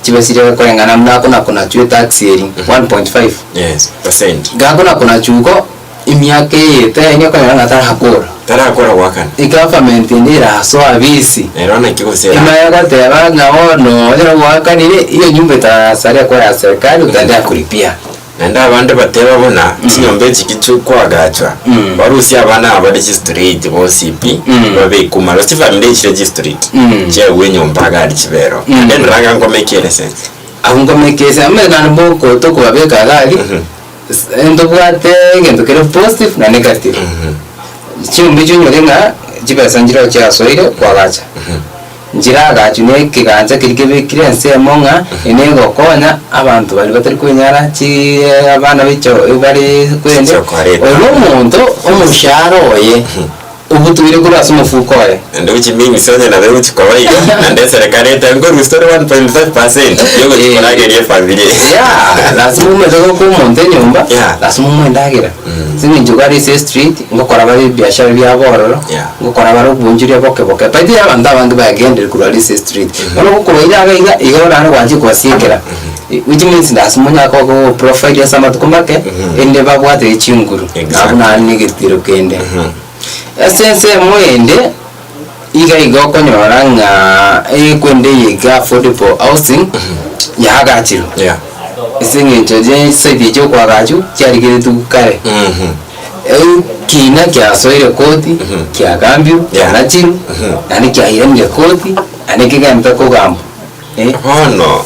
chibasire kwengana mnako kuna chwe tax eri 1.5
yes percent
gako kuna chuko imyaka yete enyo kwa ngata
hakora wakana
government ndira so abisi
erona kigosera
imaya gateba ngaono era wakanire iyo nyumba ta sare kwa ya serikali utandya kulipia
nanda abandi bateba bona kinyombe kikichukwa gachwa barusi abana abadi street bo CP babe kumaro si family street je wenyomba gari kibero then ranga ngomekere sense
ahungomekese amena mboko to kubabeka gari endo bwate ngendo kero positive na negative chimbi cyonyorenga jibasangira cya soire kwa gacha njira gachu ne kiganza kirikebe kirense monga enego konya abantu bali batari kwenyara chi abana bicho bari kwende uno muntu umusharo ye ubutubire kurasa umufuko ye
ndo bichimimi sonye na beru chikawaida na serikali tango restore 1.5% yogo chikorageriye family
lazima umeze ko umuntu nyumba lazima umwendagira singi njugari se street ngokora bari biashara bya bororo ngokora bari ubunjire boke padi abanda bangi bagende kuri se street no kukoira aga igora no waje kwasikira which means ndasimunya ko profile ya samatukumake ende babwate chinguru abuna nigitiro kende essence mwende iga konyoranga ekwende yiga affordable housing yagachiro isinge joje side jo kwa gachu cyarigire tukare kina kya soire koti kya gambio na chiru nani kya iremye koti aneke ganta ko gambo
no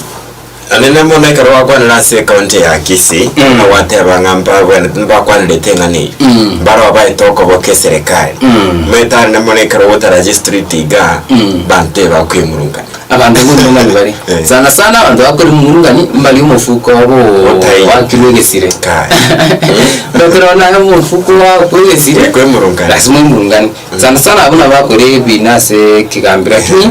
anene mona karwa kwa na se county ya Kisii na wateba ngamba bwana mbakwa ndetengani baro abayitoko boke serikali meta ne mona karwa ta registry tiga bante bakwimurunga
abantu ngurunga bari sana abantu bakora umurungani mbali umufuko wabo wakilwegesire ndakora na umufuko wa kwegesire
kwimurunga
lazima umurungani sana abuna bakore binase kigambira kini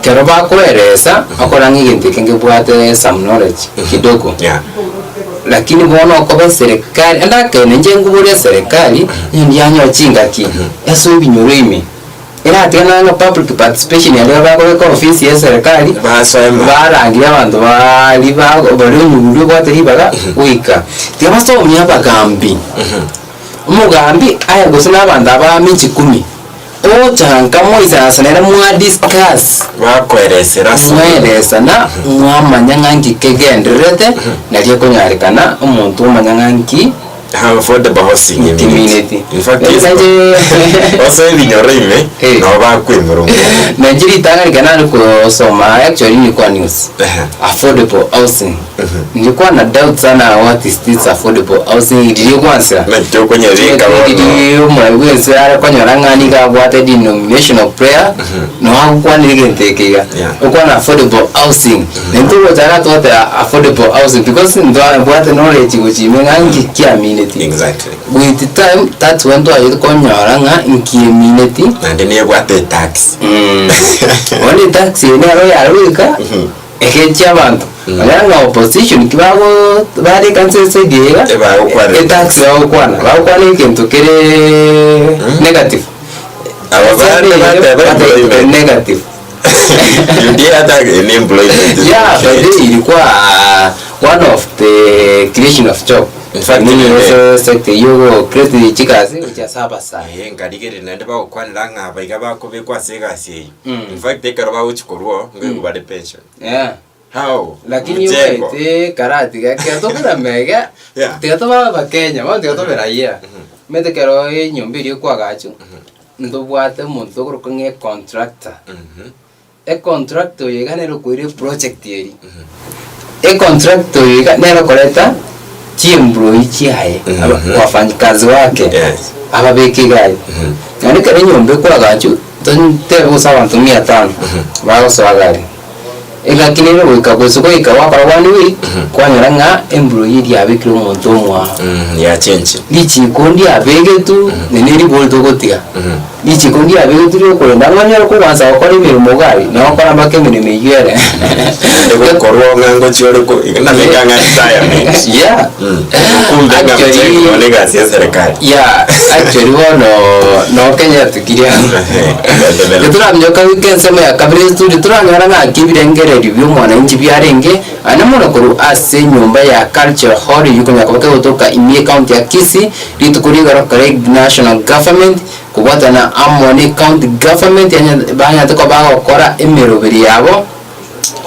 kero bakoereza akora ng'iginte kenge bwate some knowledge kidogo lakini bono ko serikali andakene njengubure serikali yanyo chingaki eso binyoro imi era atena no public participation ya leba ko office ya serikali barangira abantu bali bari nyurudo bwate hibaga wika tiabaso myaba gambi umugambi aya gusina abantu aba minchi 10 changa moisa sanera mwa discuss
wakweresera
na mwamanyang'anki kegenderete nariyo kunyarikana umuntu umanyang'anki
affordable housing
community.
In fact, also in your rime, no ba kwimero.
Nigeria itang'arikana kusoma actually ni kwa news. Affordable housing. Nilikuwa na doubt sana what is this affordable housing ndio kwanza.
Na ndio kwenye ringa wao.
Ndio mwezi ara kwenye rangani ka bwate denomination of prayer. No hakuwa niligentekea. Uko na affordable housing. Ndio kutaka tuote affordable housing because ndio bwate knowledge kuchimenga kiamini.
Exactly.
With the time that's when to ayo konyoranga in community
and ne bwate tax.
Only tax ne ro ya ruka ekechi abantu. Alanga opposition kibago bari kansese diega tax ya ukwana ikintu kire negative. Ababari negative.
You did attack an employment.
Yeah, but ilikuwa one of the creation of job. In fact, sector yo create chikazi cha saba sana.
Ngarigere nende ba ukwanira abayiga bakobe kwasegasi. In fact, they karaba uchikorwo ngwe bade pension.
Yeah.
How?
Lakini yote karati katokera mega. Tegatoma ba Kenya, ba tegatoma raia. Mete kero nyombiri kwa gacho. Ndo bwate muntu kurukunge contractor. Contractor yeganero kwire project yeri. Contractor yeganero koleta chimbro ichiaye wafanyikazi wake ababeki gayi yani kare nyombe kwa gachu tonte usawa 500 bago swagari lakini leo ikagosuko ikawapa wani week kwa nyaranga employee ya bikiro muntu mwa
ya change
lichi kondi abegetu neneri bolto gotiga lichi kondi abegetu ro ko ndanganya ko wanza ko ni mugari na ko na make mene meyere
ko korwo ngango chore ko na meganga retirement
yeah
actually legacy ya serikali
yeah actually no Kenya tukiria turamyoka weekend sema ya kabiri studio turangana na kibirengere review mwananchi byarenge anamona ko ase nyumba ya culture hall yuko nyakabake kutoka Imie county ya Kisii litukuriga kare national government kubata na Amoni county government banya toko bagokora emirobiri yabo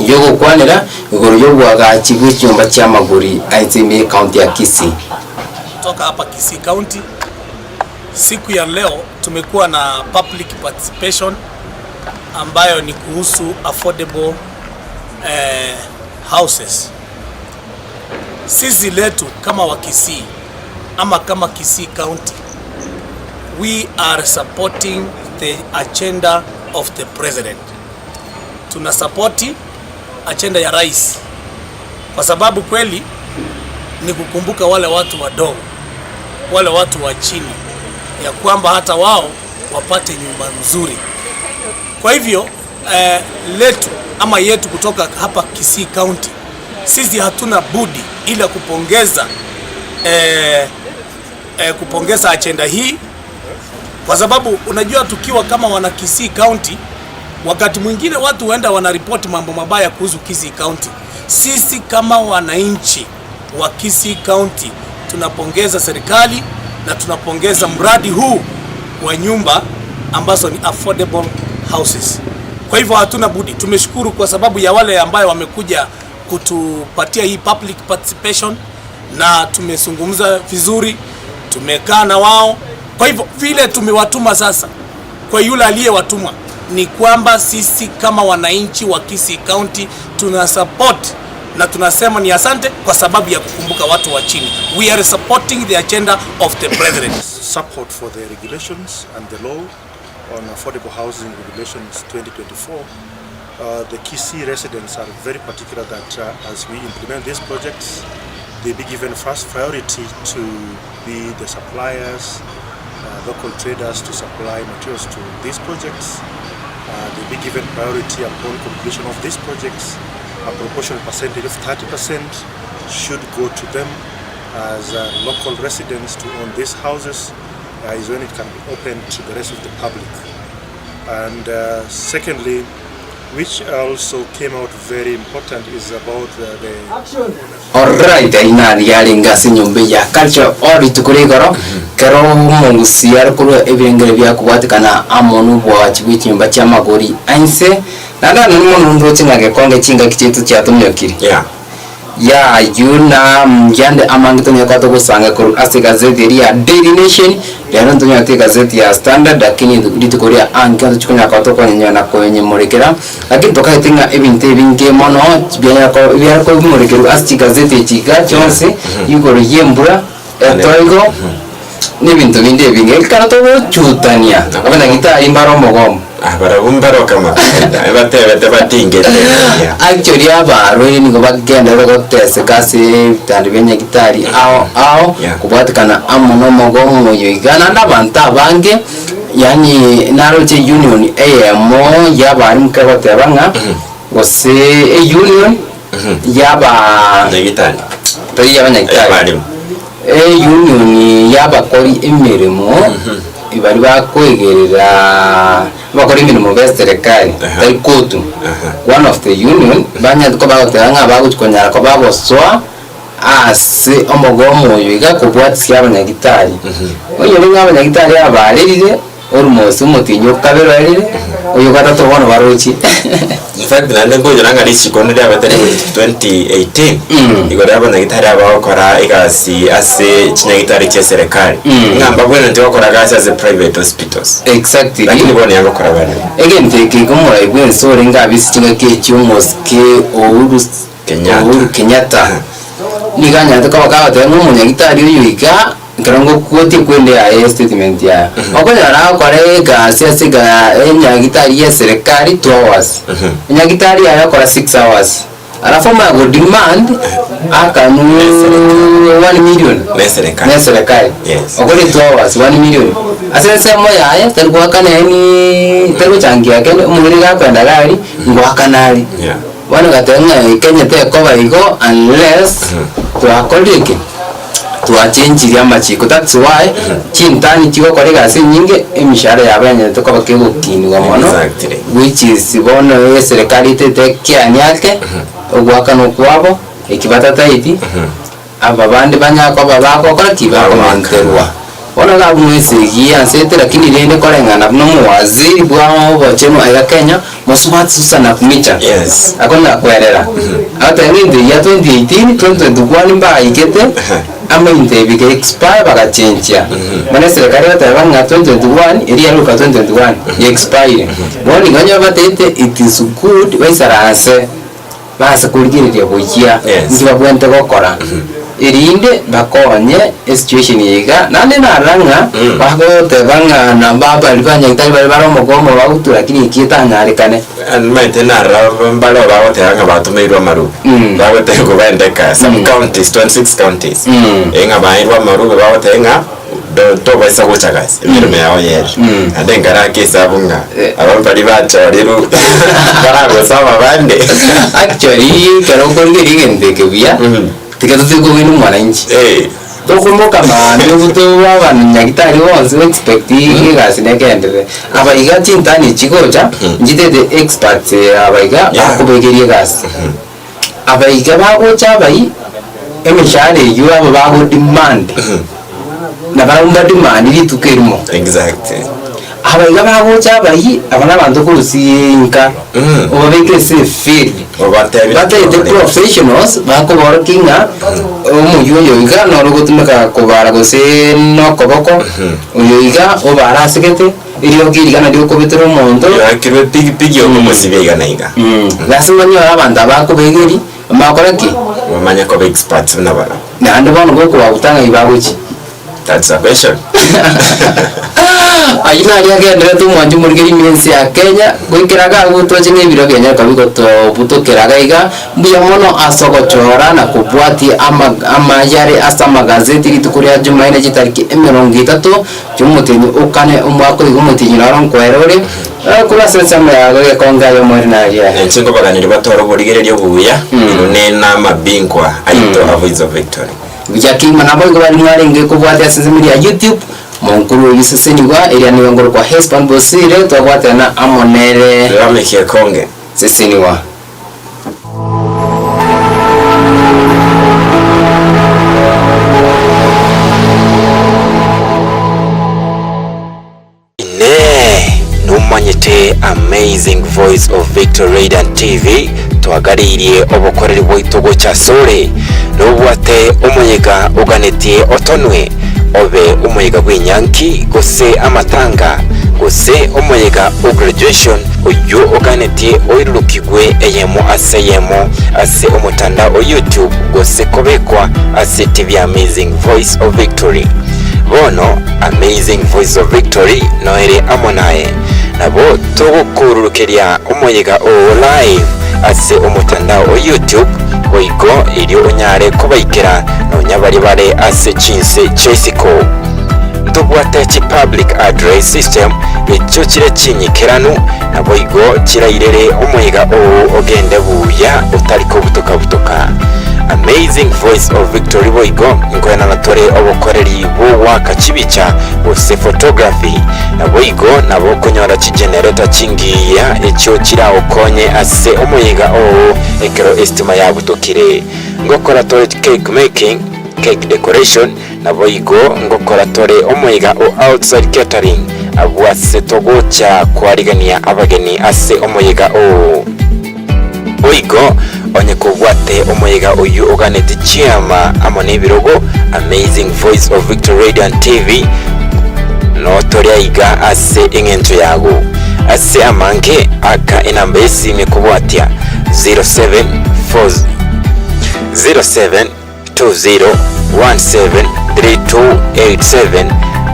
yogo kwanira igoro yobwaga chibu cyumba cya maguri Imie county ya Kisii.
Toka hapa Kisii county, siku ya leo tumekuwa na public participation ambayo ni kuhusu affordable houses. Sisi letu kama wa Kisii ama kama Kisii county, we are supporting the agenda of the president. Tuna supporti agenda ya rais kwa sababu kweli ni kukumbuka wale watu wadogo, wale watu wa chini, ya kwamba hata wao wapate nyumba nzuri. Kwa hivyo letu ama yetu kutoka hapa Kisii county, sisi hatuna budi ila kupongeza agenda hii, kwa sababu unajua tukiwa kama wana Kisii county, wakati mwingine watu huenda wanaripoti mambo mabaya kuhusu Kisii county. Sisi kama wananchi wa Kisii county tunapongeza serikali na tunapongeza mradi huu wa nyumba ambazo ni affordable houses. Kwa hivyo hatuna budi, tumeshukuru kwa sababu ya wale ambayo wamekuja kutupatia hii public participation na tumezungumza vizuri, tumekaa na wao. Kwa hivyo vile tumewatuma sasa kwa yule aliyewatuma ni kwamba sisi kama wananchi wa Kisii county tuna support na tunasema ni asante kwa sababu ya kukumbuka watu wa chini. We are supporting the agenda of the president.
Support for the regulations and the law on affordable housing regulations 2024. The Kisii residents are very particular that as we implement these projects, they be given first priority to be the suppliers, local traders to supply materials to these projects. They be given priority upon completion of these projects. A proportional percentage of 30% should go to them as local residents to own these houses is when it can be opened to the rest of the public. And secondly, which also came out very important, is about the
Alright, ina yaringa sinyumbe ya culture ori tukurigoro kero mungusiar kuru ebirengere bya kubwatikana amonu bwa chinyumba cha magori ainse nanda numuntu ndotinga gekonge chinga kichetu cha tumyokiri ya yuna mjande amangitonya kato kusanga kuru ase gazeti ya Daily Nation lero ntonya te gazeti ya Standard lakini nditukoria anka tukunya kato kwenye na kwenye murekera lakini toka tinga ebinte binge mono bya ko murekera ase gazeti chiga chonse yuko yembura etoigo n'ibintu bindi binge karato chutania abana gitari mbaro mogom
barabumbaro kama batebe batingete
actually abaro ni ngo bagenda bagotese kasi tandi benye gitari ao kubwatikana amuno mogomo yoigana n'abantu abange yani naroche union amo yabari mukagotebanga gose union yaba
gitari
tari yabanyagitari union yabakori emirimo ibari bakwegerera bakora imirimo best serikali tari kotu one of the union banya ko bagotanga bagukonyara ko bagoswa ase omogomo yiga kubwatisya abanyagitari oyo ni abanyagitari abarerire almost umutinyo kabererire oyo gatatu bono barochi
in fact nande ngo joranga risikondo ya batari 2018 igora abanyagitari abakora igasi ase chinyagitari cya serikali ngamba bwene nti bakora gasi as private hospitals
exactly
lakini bone yabakora bane
again take kumura ibwe sore ngabisi chinga ke cyumoske Uhuru Kenyatta niganya tukabaka batenga umunyagitari uyiga karongo kuoti kwende ya statement ya okonya na kore gasi asiga nyagitari ya serikali 2 hours nyagitari yakora 6 hours anafoma go demand akanu 1 million na serikali okole 2 hours 1 million asense moya ya talikuwa kana ni talu changia kene umuri ga kwenda gari ngwakanali wana gatenga Kenya te ko baigo unless twakolike twachenjiri amachiko that's why chintani chiko kore gasi nyinge emishara yabanye to kwa kego kinwa mono which is bono serikali tete kyanyake ogwakano kwabo ikibata taiti aba bandi banyako babako kora kibako manterwa bona ga mwese giansete lakini lende korengana no muwaziri bwao bocheno aya Kenya mosubat susana kumicha akona kwerera ata ngindi ya 2018 2021 mba ikete ama intebike expire bagachenja mana serikali batabanga 2021 iri yaruka 2021 expire boni ganyo batete it is good waisaranse basa kurigirira bokia ndiba bwente gokora irinde bakonye situation yiga nande naranga bagote banga na baba libanya itali bali baro mogomo bagutu lakini kitangarikane
maite naraba mbalo bagote hanga batumirwa maru bagote ko bandeka some counties 26 counties enga bairwa maru bagote enga to baisa kuchagas mirme yao yer adengara kesabunga abambali bacha rero barago sama bande
actually kero ngorige ndeke bia tikatuti ko winu mwananchi tokumbuka mani ubuto w'abanyagitari bose expecting gasi nekendere abayiga tintani chikocha njitete experts abayiga bakubegerie gasi abayiga bagocha abayi emishare yuwa bago demand na barumba demand litukerimo
exactly
abayiga bagocha abayi abana bantu kurusinka obabeke se field batete professionals bako workinga umuyoyo iga no rugutumeka kubara gose no koboko uyoiga obara sekete iriyo giriga na dio kobetero mondo
yakirwe pigi yo musibega naiga
lasima nyo abanda bako begeri makora ki
bamanya ko experts nabara
na ando bano go kubutanga ibaguchi
that's a question
ayina ali agendera tu mwanju murigeri mensi ya Kenya gwikiraga gutoje n'ibiro byanya kabiko to butokeraga iga mbuya mono asogochora na kubwati ama yare asa magazeti litukuria Jumaine gitariki 30 cyumutinyi ukane umwako igumutinyi naron kwerore kula sensa ya konga yo morinaria
ensingo baganira batoro burigereryo buya nena mabinkwa aito avoids of victory
byakima nabo ngo bari mwarenge kubwati asizimiri ya YouTube Monkuru yiseseniwa eri aniwe ngoro kwa Hespan Bosire twabwatana amonere
ramekie konge
seseniwa
tumenyete Amazing Voice of Victor Radiant TV twagaririye obukoreri bw'itugo kya sore n'obwate umuyiga uganetie otonwe obe umuyiga gw'inyanki gose amatanga gose umuyiga graduation uyu uganetie oirukigwe eyemo ase umutanda o YouTube gose kobekwa ase TV Amazing Voice of Victory bono Amazing Voice of Victory noere amonaye nabo tugukururukeria umuyiga o live ase umutanda o YouTube oigo iri unyare kubaikira no nyabari bare ase chinse chesiko tubwate chi public address system echo kire kinyikiranu nabo igo kirairere umuyiga o ogende buya utariko butoka Amazing Voice of Victory boigo ingwena natore obukoreri bo wakachibicha bose photography nabo igo nabo kunyora chi generator chingiya echo kira okonye ase umuyiga o ekero estima ya butokire ngokora tore cake making cake decoration nabo igo ngokora tore umuyiga o outside catering abwase togocha kwarigania abageni ase umuyiga o oigo onye kubwate umuyiga uyu uganete chiama amone birogo Amazing Voice of Victor Radiant TV no toria iga ase ingento yago ase amanke aka inamba esime kubwatia 0720173287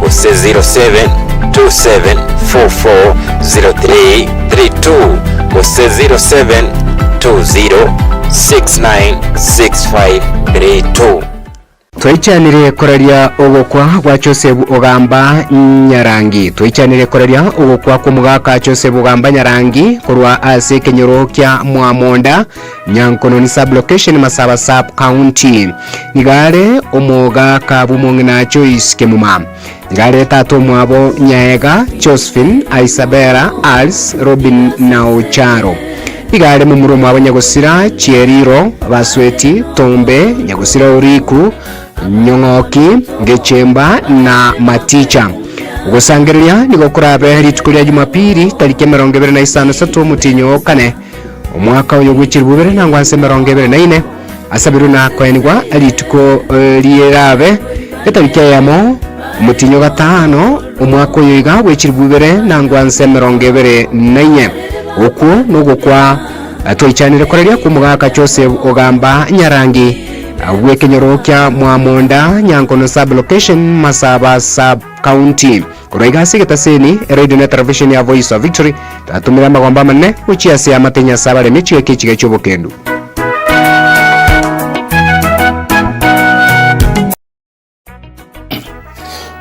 use 0727440332 use 0720696532
Twichanire koraria ogokwa gwa Joseph Ogamba Nyarangi twichanire koraria ogokwa kumugaka Joseph Ogamba Nyarangi kurwa ase kenyoro kya Mwamonda Nyankono ni sub location Masaba sub county nigare omoga kabumongina Joyce Kemuma nigare tato mwabo Nyaega Josephine Isabella Als Robin Naucharo igare mu murumo abanyagusira Chieriro Basweti Tombe Nyagusira Uriku Nyongoki Ngechemba na Maticha ugusangiria nigokurabe ritukuria Jumapili tariki 25 mutinyo kane umwaka uyu gwikirubere nangwa 24 asabiru na kwenigwa rituko lierabe tariki yamo mutinyo gatano umwaka uyu iga gwikirubere nangwa 24 uku nugukwa twichanire koreria kumugaka Joseph Ogamba Nyarangi gwekenyoro kya Mwamonda Nyankono sub location Masaba sub county kuraiga sigetaseni radio na television ya Voice of Victory tatumira magomba manne uchiase amatenya sabare michike kichige chobokendu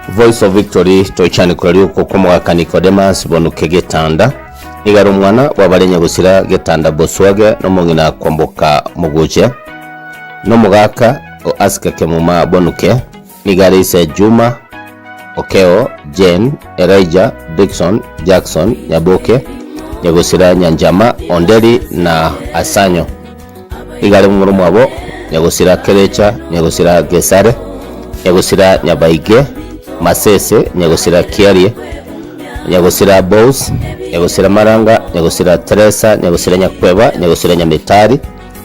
Voice of Victory toichani kurari uko kumugaka Nicodemus Bonukegetanda igaro mwana wabarenya gusira getanda boswage no mungina kwamboka muguje no mugaka o aska Kemuma Bonuke igare isa Juma Okeo Jane Elijah Dixon Jackson Nyaboke Nyagusira Nyanjama Onderi na Asanyo igare murumu abo Nyagusira Kerecha Nyagusira Gesare Nyagusira Nyabaige Masese Nyagusira Kiarie Nyagusira Boss Nyagusira Maranga Nyagusira Teresa Nyagusira Nyakweba Nyagusira Nyamitari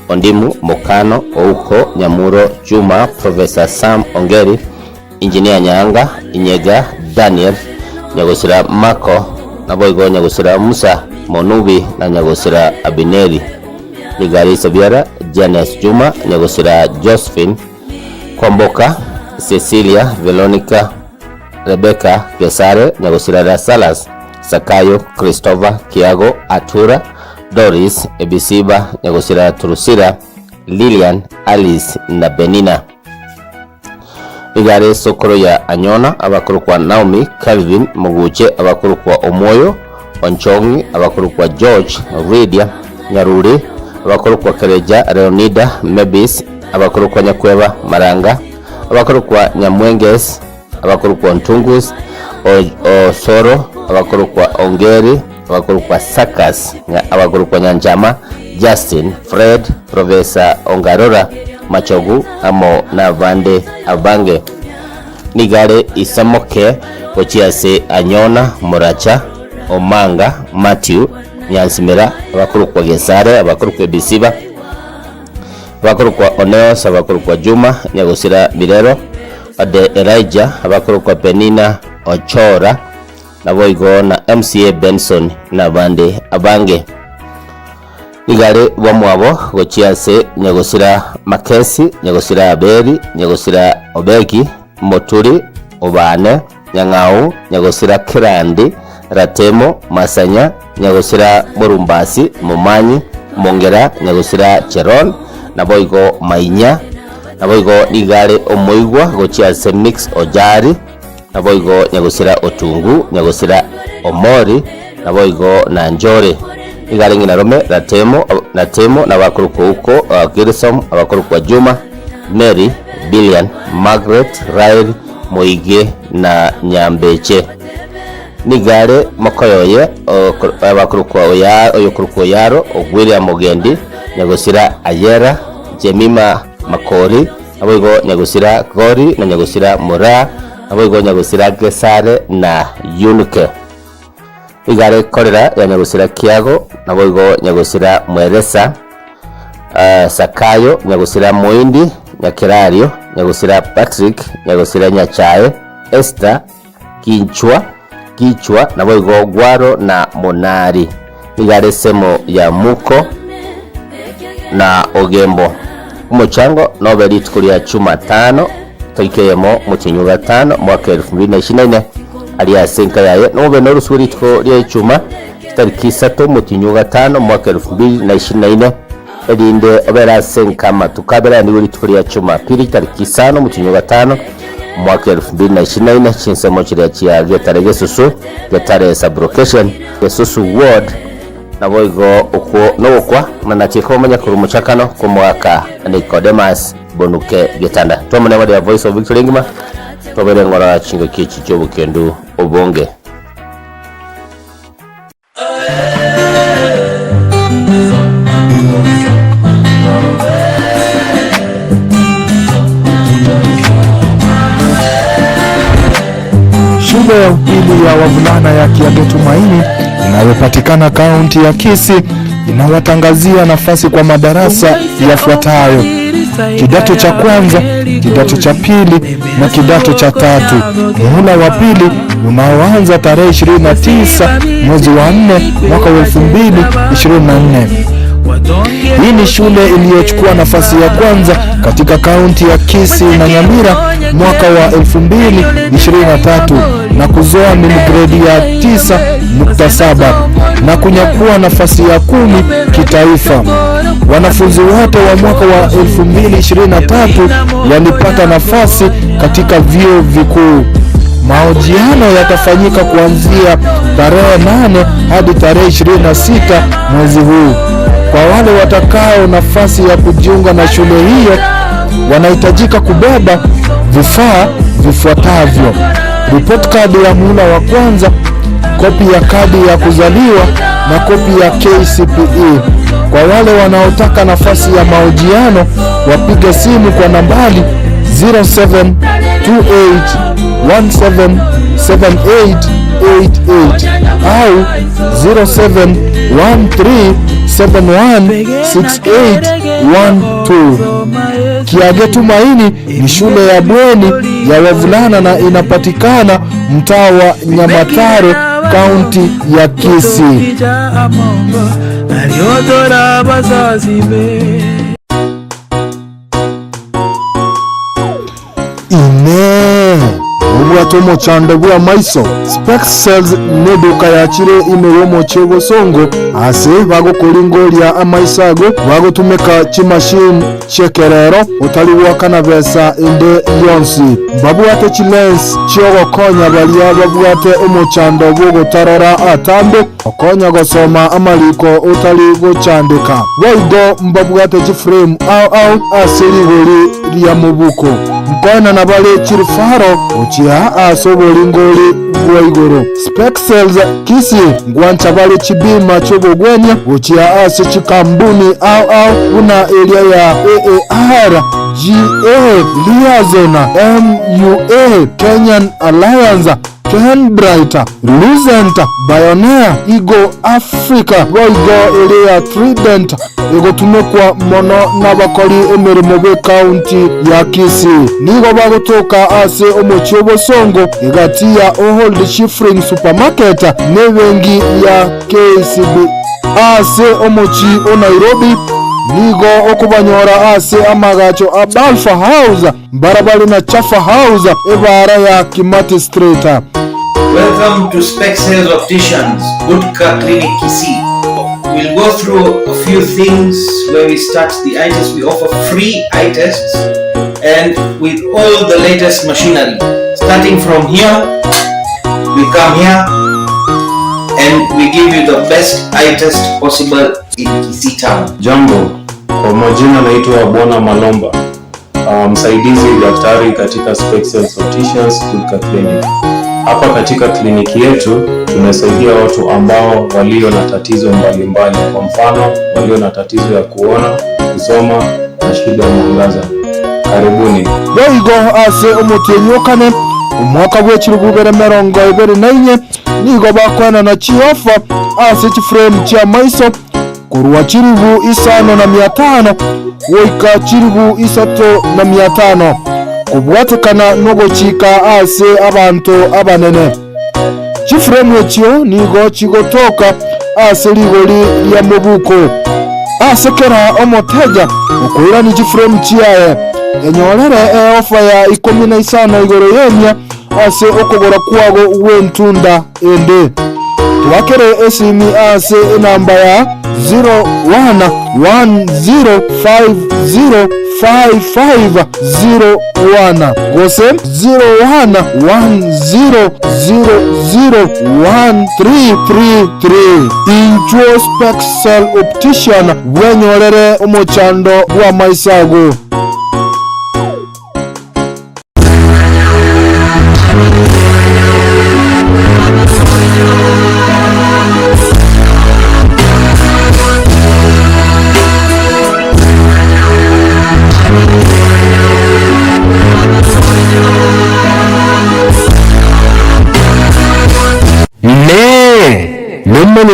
Ondimu Mokano Ouko Nyamuro Juma Professor Sam Ongeri Engineer Nyanga Inyega Daniel Nyagusira Mako Naboigo Nyagusira Musa Monubi na Nyagusira Abineri Ligari Sabiara Janice Juma Nyagusira Josephine Kwamboka Cecilia Veronica Rebecca Gesare Nyagusira Salas Sakayo Christopher Kiago Atura Doris Ebisiba Nyagusira Turusira Lilian Alice na Benina igare Sokoro ya Anyona abakuru kwa Naomi Calvin Muguche abakuru kwa Omoyo Onchongi abakuru kwa George Lydia Nyaruri abakuru kwa Kereja Leonida Mebis abakuru kwa Nyakweba Maranga abakuru kwa Nyamwenges abakuru kwa Ntungus Osoro abakuru kwa Ongeri abakuru kwa Sakas abakuru kwa Nyanjama Justin Fred Professor Ongarora Machogu amo na Vande Abange nigare Isamoke Ochiase Anyona Moracha Omanga Matthew Nyansimira abakuru kwa Gesare abakuru kwa Bisiba abakuru kwa Oneos abakuru kwa Juma Nyagusira Birero ade Elijah abakuru kwa Penina Ochora naboigo na MCA Benson na bande abange igare bamwabo gochiase Nyagusira Makesi Nyagusira Aberi Nyagusira Obeki Moturi Obane Nyang'au Nyagusira Kirandi Ratemo Masanya Nyagusira Murumbasi Mumanyi Mongera Nyagusira Cheron naboigo Mainya naboigo igare Omoigwa gochiase Mix Ojari naboigo Nyagusira Otungu Nyagusira Omori naboigo na Njore igare ngina Rome Ratemo na bakuru uko Gilsom abakuru kwa Juma Mary Billion Margaret Rail Moige na Nyambeche nigare Mokoyoye abakuru kwa oyokuru kwa Yaro William Mogendi Nyagusira Ayera Jemima Makori aboigo Nyagusira Gori na Nyagusira Mura aboigo Nyagusira Gesare na Unike igare Korera ya Nyagusira Kiago naboigo Nyagusira Mweresa Sakayo Nyagusira Moindi Nyakirario Nyagusira Patrick Nyagusira Nyachae Esther Kichwa naboigo Gwaro na Monari igare Semo ya Muko na Ogembo umuchango nobeli tukulia chuma 5 toikeyemo mukinyuga 5 mwaka 2024 aliya senka yaye nobe norusuri tukulia chuma tariki 3 mukinyuga 5 mwaka 2024 edinde obera senka matukabera ni uri tukulia chuma pili tariki 5 mukinyuga 5 mwaka 2024 chinsemo chiria chia getarege susu getare sublocation susu ward naboigo uko nokwa manachiko manya kurumuchakano ku mwaka Nicodemus Bonuke Getanda tomone wa Voice of Victory ngima tobere ngora chingo kichi cyo bukendu obonge
Shule ya upili ya wavulana ya Kiago Tumaini inayopatikana kaunti ya Kisii inawatangazia nafasi kwa madarasa yafuatayo: kidato cha kwanza, kidato cha pili na kidato cha tatu. Muhula wa pili unaoanza tarehe 29 mwezi wa 4 mwaka 2024. Hii ni shule iliyochukua nafasi ya kwanza katika kaunti ya Kisii na Nyamira mwaka wa 2023 na kuzoa gredi ya 9.7 na kunyakua nafasi ya 10 kitaifa. Wanafunzi wote wa mwaka wa 2023 walipata nafasi katika vyuo vikuu. Mahojiano yatafanyika kuanzia tarehe 8 hadi tarehe 26 mwezi huu. Kwa wale watakao nafasi ya kujiunga na shule hiyo, wanahitajika kubeba vifaa vifuatavyo: report card ya muhula wa kwanza, kopi ya kadi ya kuzaliwa na kopi ya KCPE. Kwa wale wanaotaka nafasi ya mahojiano, wapige simu kwa nambari 0728177888 au 0713716812. Kiago Tumaini ni shule ya bweni ya wavulana na inapatikana mtaa wa Nyamataro, kaunti ya Kisii. Ubwatomo chanda bwa maiso Specs Sales neduka yakire imeyomo chego songo ase bagokolingolia amaisago bagotumeka chimashine chekerero utaliwa kana besa inde yonsi babuate chilens chiogo konya balia babuate omochando bwo tarora atambe okonya gosoma amaliko utali gochandika waido mbabuate chiframe au asiri goli lya mubuko mkona na bale chirifaro uchia asoboli ngoli bwaigoro. Specs Sales Kisii ngwancha bale chibima chobogwenya uchia ase chikambuni au una area ya AAR GA Liazona MUA Kenyan Alliance Kenbright, Lucent, Bioneer, Eagle Africa, Roigo Area Trident igotumikwa mono n'abakori emirimo be county ya Kisii. Nigo bagotoka ase omochi obosongo igati ya Old Shifring Supermarket n'ebengi ya KCB ase omochi o Nairobi. Nigo okubanyora ase amagacho a Balfa House barabara na Chafa House ebara ya Kimati Street.
Welcome to Spec Sales Opticians, Budka Clinic Kisii. We'll go through a few things where we start the eye test. We offer free eye tests and with all the latest machinery. Starting from here, we come here and we give you the best eye test possible in Kisii town.
Jambo, kwa majina naitwa Bwana Malomba, msaidizi daktari katika Spec Sales Opticians Budka Clinic. Hapa katika kliniki yetu tunasaidia watu ambao walio na tatizo mbalimbali, kwa mfano walio na tatizo ya kuona, kusoma na shida ya mwangaza. Karibuni.
Boigo ase omutenyokane umwaka gw'ekirugubere 2024 nigo bakwana na chiofa ase chiframe cha maiso kurwa chiribu 5,500 woika chiribu 3,500 kubwatekana nogochika ase abantu abanene. Chiframe ekyo nigo chigotoka ase ligori ya mubuko ase kera omoteja okwira ni chiframe chiaye enyorere ofa ya 15 igoro yenya ase okogora kwago wentunda ende twakere esimi ase namba ya 0110505501 gose 0110001333 Introspect Cell Optician wenyorere omochando wa maisago.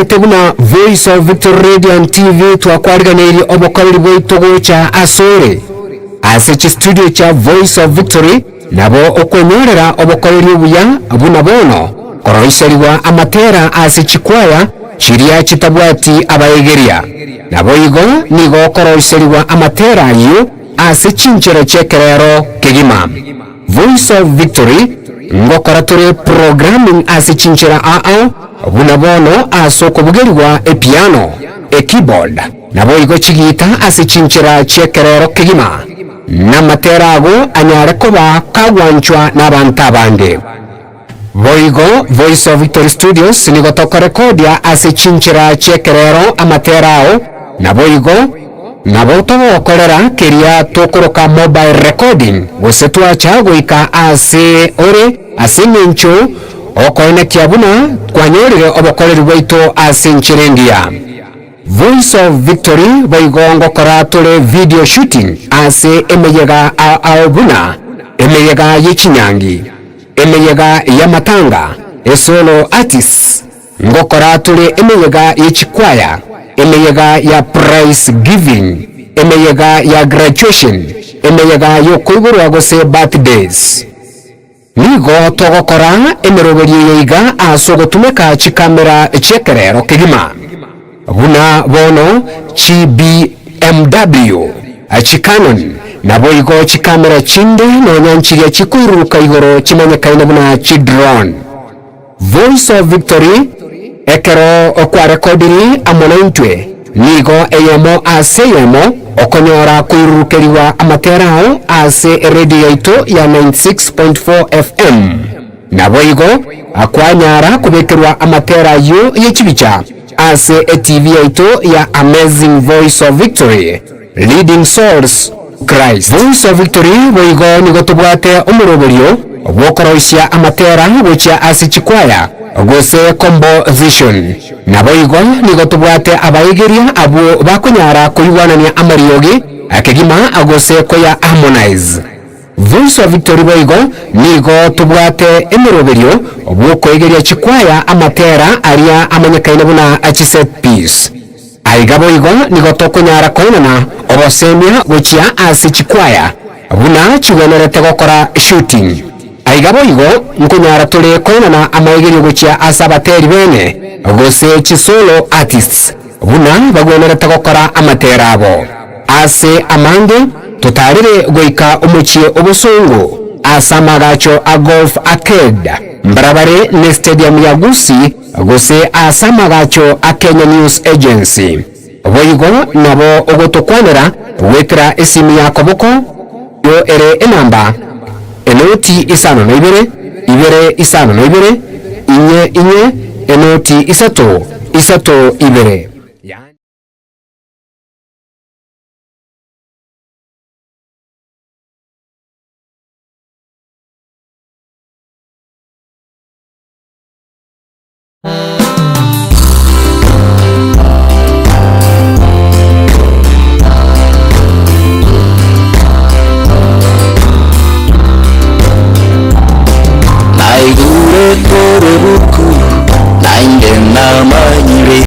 Tebuna Voice of Victory Radio and TV twakwarganiri obokoreri bw'itogo cha Asore ase chi studio cha Voice of Victory nabo okwenyorera obokoreri obuya abunabono koroiseriwa amatera ase chikwaya chiria chitabwati abaegeria nabo igo nigo koroiseriwa amatera yo ase chinchero chekerero kegima. Voice of Victory ngokorature programming ase chinchera bunabono asoko bugerirwa epiano keyboard nabo igo chigita ase chinchira chekerero kegima namaterago anyare koba kagwanchwa n'abantu abande boigo Voice of Victory Studios nigo tokorekodia ase chinchira chekerero amaterao nabo igo nabo togokorera keria tokoroka mobile recording gose twacha goika ase ore ase nyencho okoine kiabuna kwanyorire obokoreri bwaito ase nchirendia. Voice of Victory boigongo koratore video shooting ase emeyega aobuna emeyega yechinyangi emeyega yamatanga esolo artists ngokoratore emeyega yechikwaya emeyega ya prize giving emeyega ya graduation emeyega yokoigurwa gose birthdays nigo togokora emeroberi yeiga asogotumeka chikamera chekerero kegima buna bono chi BMW Canon nabo igo chikamera chinde no nyanchiria chikuiruka igoro chimanyakaine buna chi drone. Voice of Victory ekero okwa recording amonaintwe nigo eyemo aseyemo okonyora kuirukeriwa amaterao ase radio yaito ya 96.4 FM nabo igo akwanyara kubekerwa amatera yo yechibicha ase TV yaito ya Amazing Voice of Victory Leading Souls Christ. Voice of Victory boigo nigo tubwate umuroberio obokoroisia amatera bocha ase chikwaya gose composition nabo igo nigo tubwate abaigeria abo bakunyara kuyiwanania amariogi akegima agose koya Harmonize. Voice of Victory boigo nigo tubwate emiroberio obwokwegeria chikwaya amatera aria amanyakaine buna achiset peace aiga boigo nigo tokonyara koinana obosemia gochia ase chikwaya buna chiwenerete gokora shooting aiga boigo nkonyara tuli koinana amaigerio gochia ase abateri bene gose chisolo artists buna bagwenerete gokora amatera abo ase amange tutarire goika omuchie obusungu asa magacho a golf arcade mbarabare ne stadium ya Gusii gose asa magacho a Kenya News Agency boigo nabo ogotokwanera wetera esimi yako boko yo ere enamba enoti isano na ibere isano na ibere inye enoti isato ibere
Naigure tore buku nainde namanyire